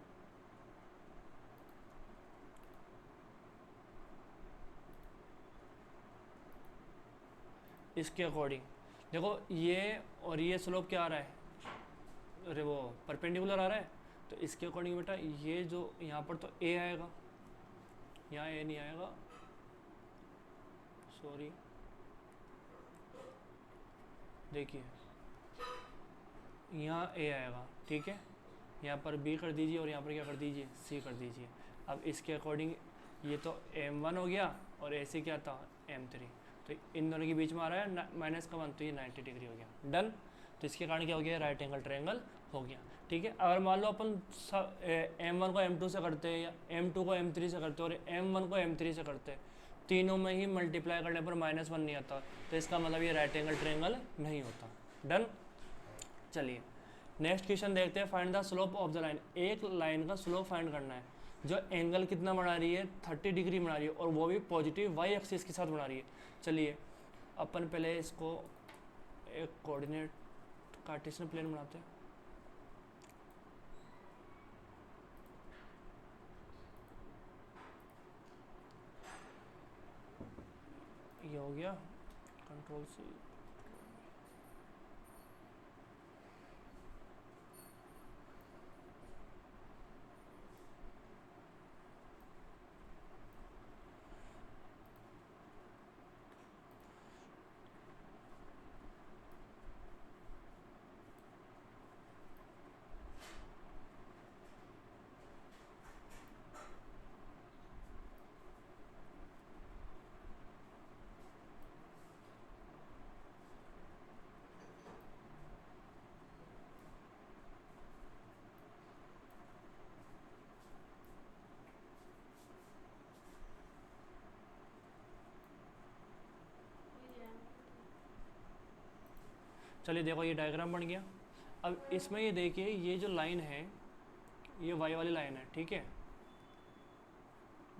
इसके अकॉर्डिंग देखो ये और ये स्लोप क्या आ रहा है, अरे वो परपेंडिकुलर आ रहा है, तो इसके अकॉर्डिंग बेटा ये जो यहाँ पर तो a आएगा, यहाँ a नहीं आएगा, सॉरी, देखिए यहाँ a आएगा, ठीक है। यहाँ पर b कर दीजिए और यहाँ पर क्या कर दीजिए c कर दीजिए। अब इसके अकॉर्डिंग ये तो m1 हो गया और ऐसे क्या था m3, तो इन दोनों के बीच में आ रहा है -1, तो ये 90 डिग्री हो गया, डन। तो इसके कारण क्या हो गया राइट एंगल ट्रायंगल हो गया, ठीक है। अगर मान लो अपन m1 को m2 से करते हैं या m2 को m3 से करते हैं और m1 को m3 से करते हैं, तीनों में ही मल्टीप्लाई करने पर -1 नहीं आता, तो इसका मतलब ये राइट एंगल ट्रायंगल नहीं होता, डन। चलिए नेक्स्ट क्वेश्चन देखते हैं, find the slope of the line. एक लाइन का स्लोप फाइंड करना है जो एंगल कितना बना रही है 30 डिग्री बना रही है, और वो भी पॉजिटिव y एक्सिस के साथ बना रही है। चलिए अपन पहले इसको एक कोऑर्डिनेट कार्टेशियन प्लेन बनाते हैं। ये हो गया Ctrl+C, चलिए देखो ये डायग्राम बन गया। अब इसमें ये देखिए ये जो लाइन है ये y वाली लाइन है, ठीक है।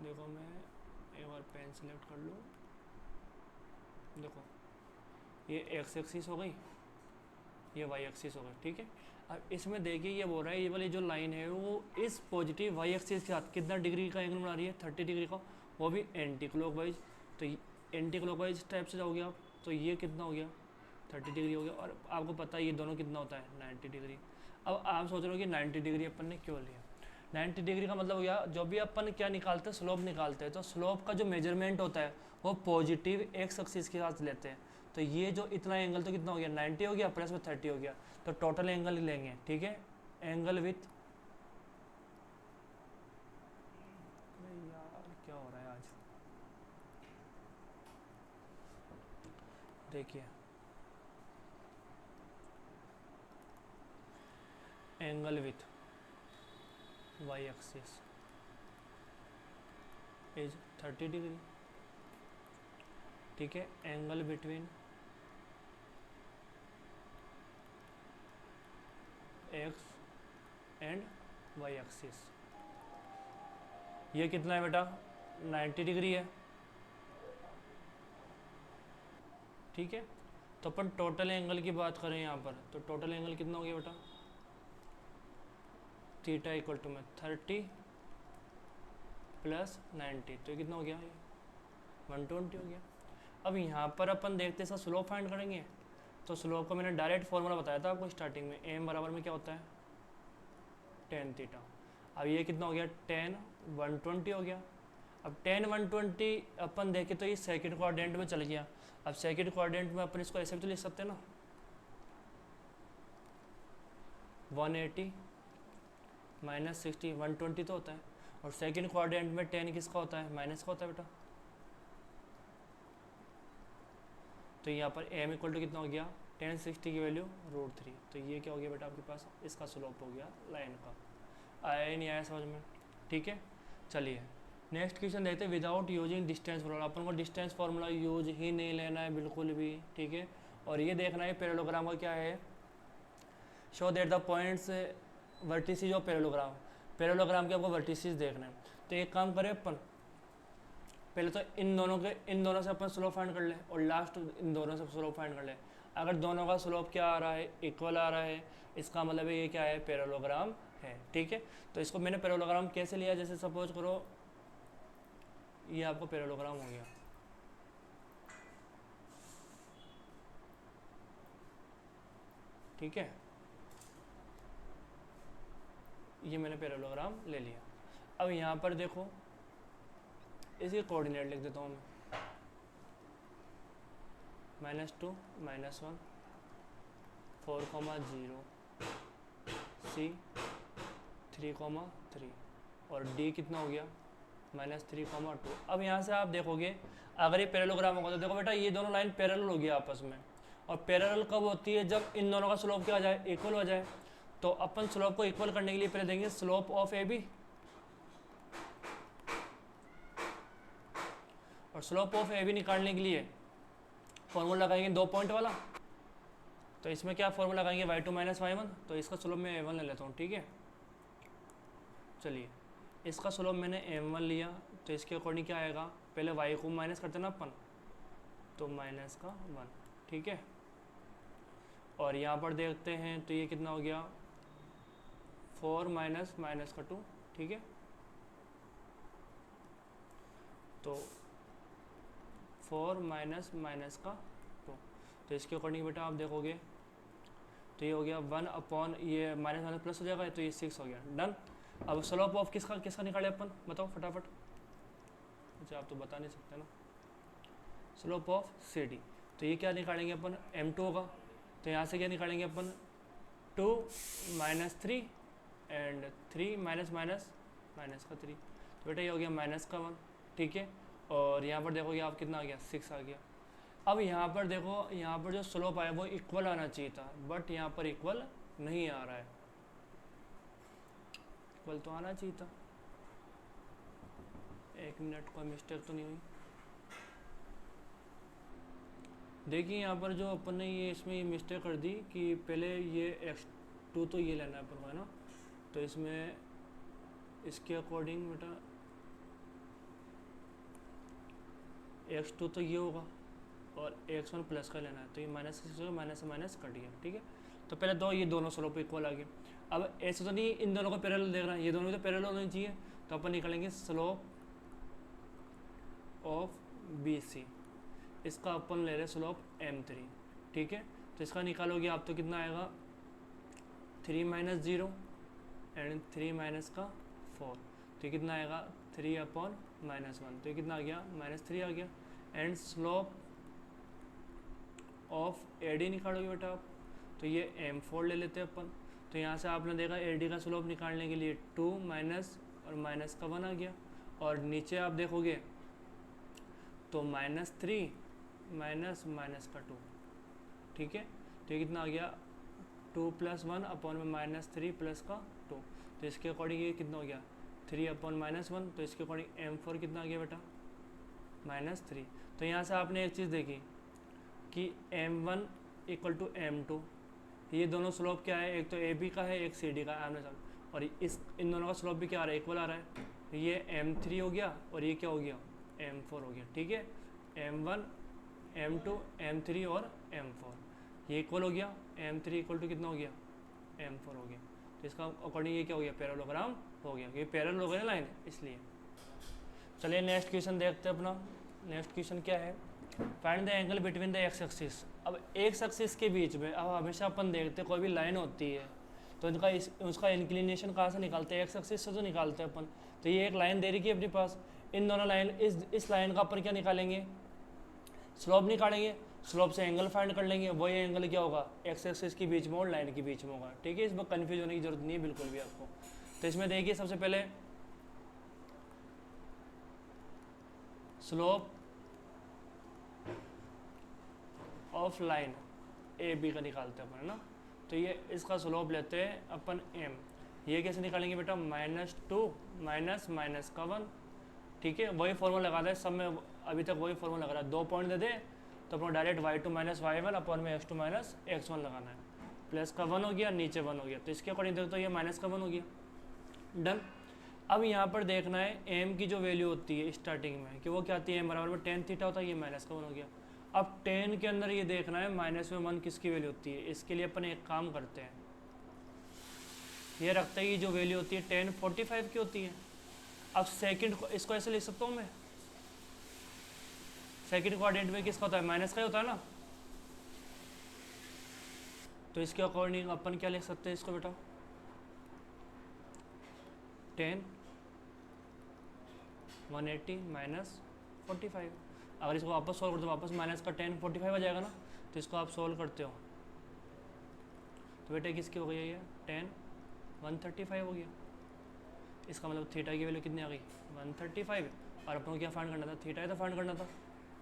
देखो मैं एक बार पेन सेलेक्ट कर लो। देखो ये एक्स एक्सिस हो गई, ये वाई एक्सिस हो गई, ठीक है। अब इसमें देखिए ये बोल रहा है ये वाली जो लाइन है वो इस पॉजिटिव वाई एक्सिस के साथ कितना डिग्री का एंगल बना रही है, 30 डिग्री का, वो भी एंटी क्लॉकवाइज। तो एंटी क्लॉकवाइज टाइप से जाओगे आप, तो ये कितना हो गया, 30 डिग्री हो गया। और आपको पता है ये दोनों कितना होता है, 90 डिग्री। अब आप सोच रहे हो कि 90 डिग्री अपन ने क्यों लिया। 90 डिग्री का मतलब हो गया, जो भी अपन क्या निकालते हैं, स्लोप निकालते हैं, तो स्लोप का जो मेजरमेंट होता है वो पॉजिटिव एक्स एक्सिस के साथ लेते हैं। तो ये जो इतना एंगल तो कितना हो गया, 90 हो गया, प्लस में 30 हो गया, तो टोटल एंगल लेंगे, ठीक है। एंगल विथ, यार क्या हो रहा है आज, देखिए angle with Y axis is 30 degree, ठीक है। Angle between X and Y axis ये कितना है बेटा, 90 डिग्री है, ठीक है। तो अपन टोटल एंगल की बात करें यहाँ पर, तो टोटल एंगल कितना हो गया बेटा, थीटा इक्वल टू में 30 प्लस 90, तो ये कितना हो गया, ये 120 हो गया। अब यहाँ पर अपन देखते हैं इसका स्लोप फाइंड करेंगे। तो स्लोप का मैंने डायरेक्ट फॉर्मूला बताया था आपको स्टार्टिंग में, एम बराबर में क्या होता है, tan थीटा। अब ये कितना हो गया, tan 120 हो गया। अब tan 120 अपन देखें तो ये सेकंड क्वाड्रेंट में चल गया। अब सेकंड क्वाड्रेंट में अपन इसको ऐसे भी तो लिख सकते हैं ना, 180 माइनस 60, 120 तो होता है। और सेकंड क्वाड्रेंट में tan किसका होता है, माइनस का होता है बेटा। तो यहाँ पर m इक्वल टू कितना हो गया, tan 60 की वैल्यू √3। तो ये क्या हो गया बेटा आपके पास, इसका स्लोप हो गया लाइन का। आया नहीं आया समझ में, ठीक है। चलिए नेक्स्ट क्वेश्चन देखते हैं, विदाउट यूजिंग डिस्टेंस फार्मूला। अपन को डिस्टेंस फार्मूला यूज ही नहीं लेना है बिल्कुल भी, ठीक है। और ये देखना है पैरेललोग्राम का क्या है, show that the points vertices of parallelogram. Parallelogram के आपको वर्टिसेस देखना है। तो एक काम करें अपन, पहले तो इन दोनों से अपन स्लोप फाइंड कर ले, और लास्ट इन दोनों से स्लोप फाइंड कर ले। अगर दोनों का स्लोप क्या आ रहा है, इक्वल आ रहा है, इसका मतलब है ये क्या है, पैरेललोग्राम है, ठीक है। तो इसको मैंने पैरेललोग्राम कैसे लिया, जैसे सपोज करो ये आपको पैरेललोग्राम हो गया, ठीक है। ये मैंने पैरेललोग्राम ले लिया। अब यहाँ पर देखो इसके कोऑर्डिनेट लिख देता हूँ मैं, -2 -1 4, 0 C 3, और D कितना हो गया, -3, 2। अब यहाँ से आप देखोगे अगर ये पैरेललोग्राम होगा तो देखो बेटा ये दोनों लाइन पैरेलल होगी आपस में। और पैरेलल कब होती है, जब इन दोनों का स्लोप क्या आ जाए, इक्वल हो जाए। तो अपन स्लोप को इक्वल करने के लिए पहले देंगे स्लोप ऑफ AB, और स्लोप ऑफ AB निकालने के लिए फॉर्मूला लगाएंगे 2 पॉइंट वाला। तो इसमें क्या फॉर्मूला लगाएंगे, y2 - y1। तो इसका स्लोप मैं a1 ले लेता हूँ, ठीक है। चलिए इसका स्लोप मैंने m1 लिया, तो इसके अकॉर्डिंग क्या आएगा, पहले y को माइनस करते ना अपन, तो -1, ठीक है। और यहाँ पर देखते हैं तो ये कितना हो गया, 4 - -2, ठीक है। तो 4 -2, तो इसके अकॉर्डिंग बेटा आप देखोगे तो ये हो गया 1/, ये माइनस प्लस हो जाएगा, तो ये 6 हो गया, डन। अब स्लोप ऑफ किसका निकाले अपन, बताओ फटाफट। अच्छा आप तो बता नहीं सकते ना, स्लोप ऑफ CD। तो ये क्या निकालेंगे अपन, m2 होगा। तो यहाँ से क्या निकालेंगे अपन, 2 - 3 एंड 3 -3। तो बेटा ये हो गया -1, ठीक है। और यहाँ पर देखोगे आप कितना आ गया, 6 आ गया। अब यहाँ पर देखो, यहाँ पर जो स्लोप आया वो इक्वल आना चाहिए था, बट यहाँ पर इक्वल नहीं आ रहा है। इक्वल तो आना चाहिए था, 1 मिनट, कोई मिस्टेक तो नहीं हुई। देखिए यहाँ पर जो अपन ने ये इसमें ये मिस्टेक कर दी कि पहले ये x2 तो ये लेना है अपन को, है ना। तो इसमें इसके अकॉर्डिंग बेटा x2 तो ये होगा और x1 प्लस का लेना है, तो ये माइनस से माइनस कट गया, ठीक है। तो पहले तो ये दोनों स्लोप इक्वल आ गए। अब ऐसे तो नहीं इन दोनों को पैरेलल देख रहा है, ये दोनों भी तो पैरेलल होने चाहिए, तो अपन निकालेंगे स्लोप ऑफ BC, इसका अपन ले रहे स्लोप M3, ठीक है। तो इसका निकालोगे आप तो कितना आएगा 3 माइनस 0 एंड 3 माइनस का 4, तो कितना आएगा 3 अपॉन माइनस 1, तो ये कितना आ गया -3 आ गया। एंड स्लोप ऑफ AD निकालोगे बेटा आप, तो ये M4 ले लेते हैं अपन। तो यहाँ से आपने देखा AD का स्लोप निकालने के लिए 2 माइनस और माइनस का 1 आ गया, और नीचे आप देखोगे तो -3 माइनस का 2, ठीक है। तो ये कितना आ गया 2 + 1 अपॉन में -3 प्लस का 2, तो इसके अकॉर्डिंग ये कितना हो गया 3 अपॉन -1, तो इसके अकॉर्डिंग M4 कितना आ गया बेटा -3। तो यहाँ से आपने एक चीज़ देखी कि M1 = M2, ये दोनों स्लोप क्या है, एक तो AB का है, एक CD का है आमने सामने, और इन दोनों का स्लोप भी क्या आ रहा है, इक्वल आ रहा है। ये M3 हो गया और ये क्या हो गया M4 हो गया, ठीक है। M1 M2 M3 और M4 ये इक्वल हो गया, M3 = कितना हो गया M4 हो गया। तो इसका अकॉर्डिंग ये क्या हो गया पैरेललोग्राम हो गया, ये पैरेलल हो गया लाइन इसलिए। चलिए नेक्स्ट क्वेश्चन देखते हैं अपना। नेक्स्ट क्वेश्चन क्या है, find the angle between the x axis. अब एक्स एक्सिस के बीच में अब हमेशा अपन देखते हैं कोई भी लाइन होती है तो उसका इंक्लिनेशन कहाँ से निकालते हैं, एक्स एक्सिस से तो निकालते हैं अपन। तो ये एक लाइन दे रही है अपने पास, इन दोनों लाइन इस लाइन का अपन क्या निकालेंगे स्लोप निकालेंगे, स्लोप से एंगल फाइंड कर लेंगे, वही एंगल क्या होगा एक्स एक्सिस के बीच में और लाइन के बीच में होगा, ठीक है। इसमें कन्फ्यूज होने की जरूरत नहीं है बिल्कुल भी आपको। तो इसमें देखिए सबसे पहले स्लोप ऑफ लाइन AB का निकालते हैं अपन, है ना। तो ये इसका स्लोप लेते हैं अपन M, ये कैसे निकालेंगे बेटा -2 माइनस का 1, ठीक है। वही फॉर्मूला लगा है सब में, अभी तक वही फॉर्मूला लगा रहा है, 2 पॉइंट दे दे तो अपना डायरेक्ट y2 - y1 अपॉन में x2 - x1 लगाना है, प्लस का 1 हो गया नीचे 1 हो गया, तो इसके अकॉर्डिंग देखो तो ये माइनस का 1 हो गया, डन। अब यहाँ पर देखना है m की जो वैल्यू होती है स्टार्टिंग में कि वो क्या आती है m बराबर में tan थीटा होता है, ये माइनस का 1 हो गया। अब tan के अंदर ये देखना है माइनस में 1 किसकी वैल्यू होती है, इसके लिए अपन एक काम करते हैं, ये रखते हैं जो वैल्यू होती है tan 45 की होती है। अब सेकंड को इसको ऐसे लिख सकता हूँ मैं, सेकंड कोऑर्डिनेट में किसका होता है माइनस का ही होता है ना, तो इसके अकॉर्डिंग अपन क्या लिख सकते हैं इसको बेटा tan 180 माइनस 45। अगर इसको वापस सॉल्व करते हो वापस माइनस का tan 45 आ जाएगा ना, तो इसको आप सॉल्व करते हो तो बेटा किसकी हो गई है ये tan 135 हो गया। इसका मतलब थीटा की वैल्यू कितनी आ गई 135, और अपन को क्या फाइंड करना था थीटा ही तो फाइंड करना था,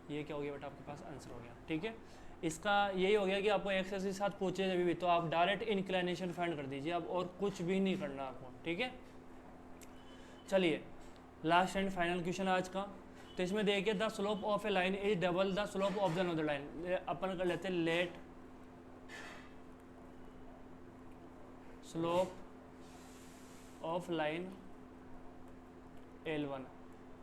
ये क्या हो गया बेटा आपके पास आंसर हो गया, ठीक है। इसका यही हो गया कि आपको एक्स के साथ पूछे जब भी तो आप डायरेक्ट इंक्लिनेशन फाइंड कर दीजिए, अब और कुछ भी नहीं करना आपको, ठीक है। चलिए लास्ट एंड फाइनल क्वेश्चन आज का, तो इसमें देखिए the slope of a line is double the slope of the another line. अपन कर लेते हैं late slope of line L1,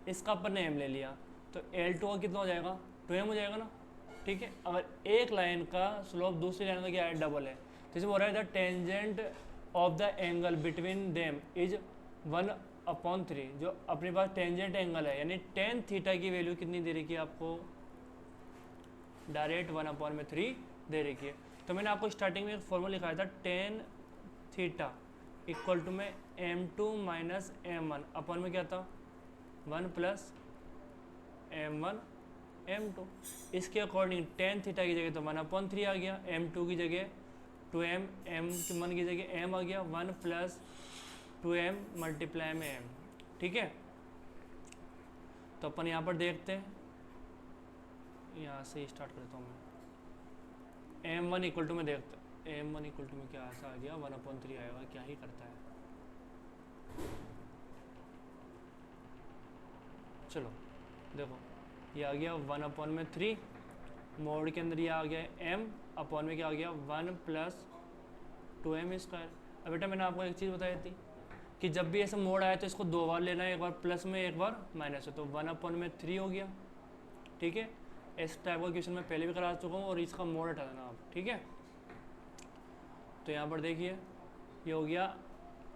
इसका अपन ने m ले लिया तो L2 का कितना हो जाएगा 2m हो जाएगा ना, ठीक है। अगर एक लाइन का स्लोप दूसरी लाइन का क्या है डबल है, तो इसमें हो रहा है the tangent of the angle between them is 1/3, जो अपने पास टेंजेंट एंगल है यानी tan थीटा की वैल्यू कितनी दे रखी है आपको डायरेक्ट 1/3 दे रखी है। तो मैंने आपको स्टार्टिंग में एक फॉर्मूला लिखाया था tan थीटा इक्वल टू में m2 माइनस m1 अपॉन में क्या था 1 प्लस m1 m2। इसके अकॉर्डिंग tan थीटा की जगह तो 1/3 आ गया, m2 की जगह 2m, m1 की जगह m आ गया 1 प्लस 2m मल्टीप्लाई में m, ठीक है। तो अपन यहाँ पर देखते हैं, यहाँ से स्टार्ट करता हूँ मैं, m1 इक्वल टू में देखते हैं m1 इक्वल टू में क्या ऐसा आ गया 1/3 आएगा, क्या ही करता है। चलो देखो ये आ गया 1/3, मोड के अंदर ये आ गया m अपॉन में क्या आ गया 1 प्लस 2m²। अब बेटा मैंने आपको एक चीज़ बताई थी कि जब भी ऐसा मोड आया तो इसको 2 बार लेना है, एक बार प्लस में एक बार माइनस में, तो 1/3 हो गया ठीक है। इस टाइप का क्वेश्चन मैं पहले भी करा चुका हूँ और इसका मोड हटा देना आप, ठीक है। तो यहाँ पर देखिए ये हो गया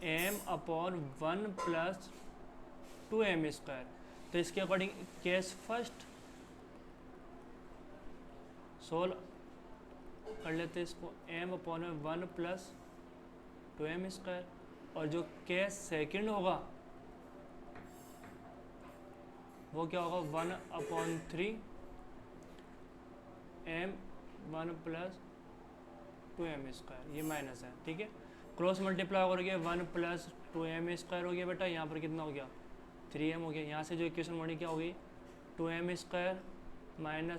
m/1 + 2m²। तो इसके अकॉर्डिंग केस फर्स्ट सोल्व कर लेते हैं इसको, m/1 + 2m²। और जो केस सेकंड होगा वो क्या होगा, 1/3 m1 + 2m², ये माइनस है, ठीक है। क्रॉस मल्टीप्लाई हो गया 1 + 2m² हो गया बेटा, यहाँ पर कितना हो गया 3m हो गया। यहाँ से जो इक्वेशन बनी क्या हो गई, 2m²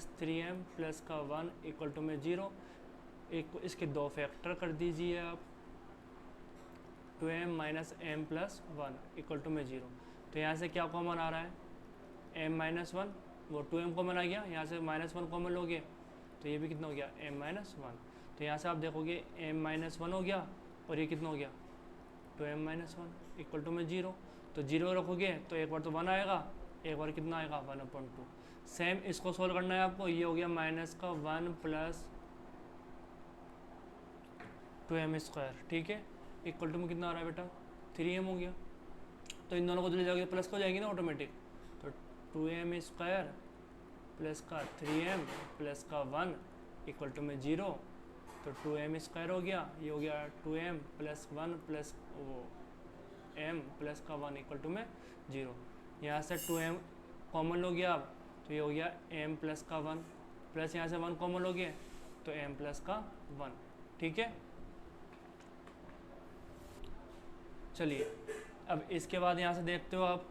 - 3m प्लस का 1 = में 0। एक इसके दो फैक्टर कर दीजिए आप, 2m - m + 1 = में 0। तो यहाँ से क्या कॉमन आ रहा है, m - 1, वो 2m कॉमन आ गया, यहाँ से -1 कॉमन लोगे तो ये भी कितना हो गया m - 1। तो यहाँ से आप देखोगे m - 1 हो गया और ये कितना हो गया 2m - 1 = में 0। तो 0 रखोगे तो एक बार तो 1 आएगा, एक बार कितना आएगा 1/2। सेम इसको सोल्व करना है आपको, ये हो गया -1 + 2m², ठीक है, इक्वल टू में कितना आ रहा है बेटा 3m हो गया। तो इन दोनों को ले जाओगे प्लस हो जाएंगे ना ऑटोमेटिक। तो 2m² प्लस का 3m प्लस का 1 = में 0। तो 2m² हो गया, ये हो गया 2m + 1 प्लस वो m प्लस का 1 = में 0। यहाँ से 2m कॉमन लो गया आप, तो ये हो गया m प्लस का 1 प्लस यहाँ से 1 कॉमन लो गया तो m प्लस का 1, ठीक है। चलिए अब इसके बाद यहाँ से देखते हो आप,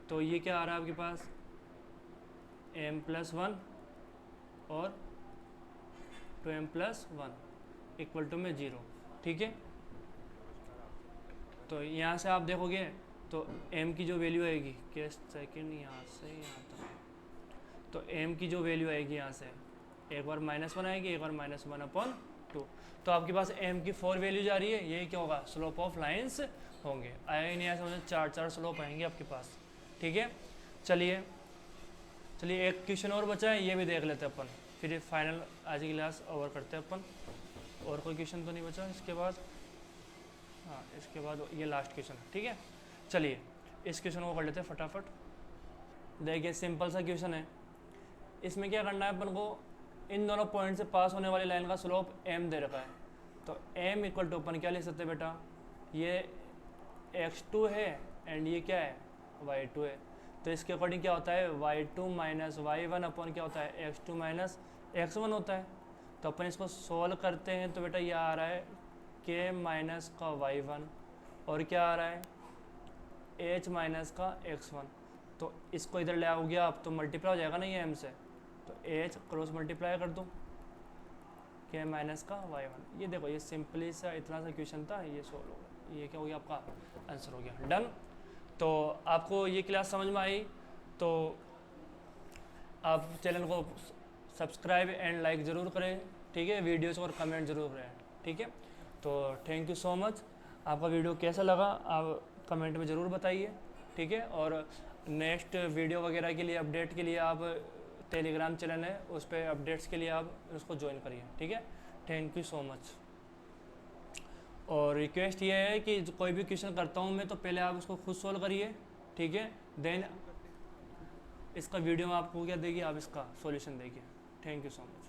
तो ये क्या आ रहा है आपके पास m + 1 और 2m + 1 = में 0, ठीक है। तो यहाँ से आप देखोगे तो m की जो वैल्यू आएगी, केस सेकंड यहाँ से यहाँ तक, तो m की जो वैल्यू आएगी यहाँ से एक बार -1 आएगी, एक बार -1/2। तो आपके पास m की 4 वैल्यूज आ रही है, ये क्या होगा स्लोप ऑफ लाइंस होंगे। आया ही नहीं ऐसा समझो, 4 स्लोप आएंगे आपके पास, ठीक है। चलिए एक क्वेश्चन और बचा है, ये भी देख लेते हैं अपन, फिर फाइनल आज की क्लास ओवर करते हैं अपन। और कोई क्वेश्चन तो नहीं बचा इसके बाद, हाँ इसके बाद ये लास्ट क्वेश्चन है, ठीक है। चलिए इस क्वेश्चन को कर लेते हैं फटाफट। देखिए सिंपल सा क्वेश्चन है, इसमें क्या करना है अपन को, इन दोनों पॉइंट से पास होने वाली लाइन का स्लोप m दे रखा है। तो m = अपन क्या ले सकते हैं बेटा, ये x2 है एंड ये क्या है y2 है। तो इसके अकॉर्डिंग क्या होता है y2 - y1 अपन क्या होता है x2 - x1 होता है। तो अपन इसको सोल्व करते हैं तो बेटा ये आ रहा है k - का y1 और क्या आ रहा है h - का x1। तो इसको इधर ले आओगे आप तो मल्टीप्लाई हो जाएगा ना ये m से, तो h क्रॉस मल्टीप्लाई कर दो k - का y1। ये देखो ये सिंपली सा इतना सा क्वेश्चन था, ये सोल्व हो गया, ये क्या हो गया आपका आंसर हो गया, डन। तो आपको ये क्लास समझ में आई तो आप चैनल को सब्सक्राइब एंड लाइक ज़रूर करें, ठीक है, वीडियोस और कमेंट ज़रूर करें, ठीक है। तो थैंक यू सो मच। आपका वीडियो कैसा लगा आप कमेंट में ज़रूर बताइए, ठीक है। और नेक्स्ट वीडियो वगैरह के लिए अपडेट के लिए आप टेलीग्राम चैनल है उस पर अपडेट्स के लिए आप उसको ज्वाइन करिए, ठीक है। Thank you so much. और रिक्वेस्ट ये है कि कोई भी क्वेश्चन करता हूँ मैं तो पहले आप उसको खुद सोल्व करिए, ठीक है, देन इसका वीडियो में आपको क्या देगी, आप इसका सॉल्यूशन देखिए। Thank you so much.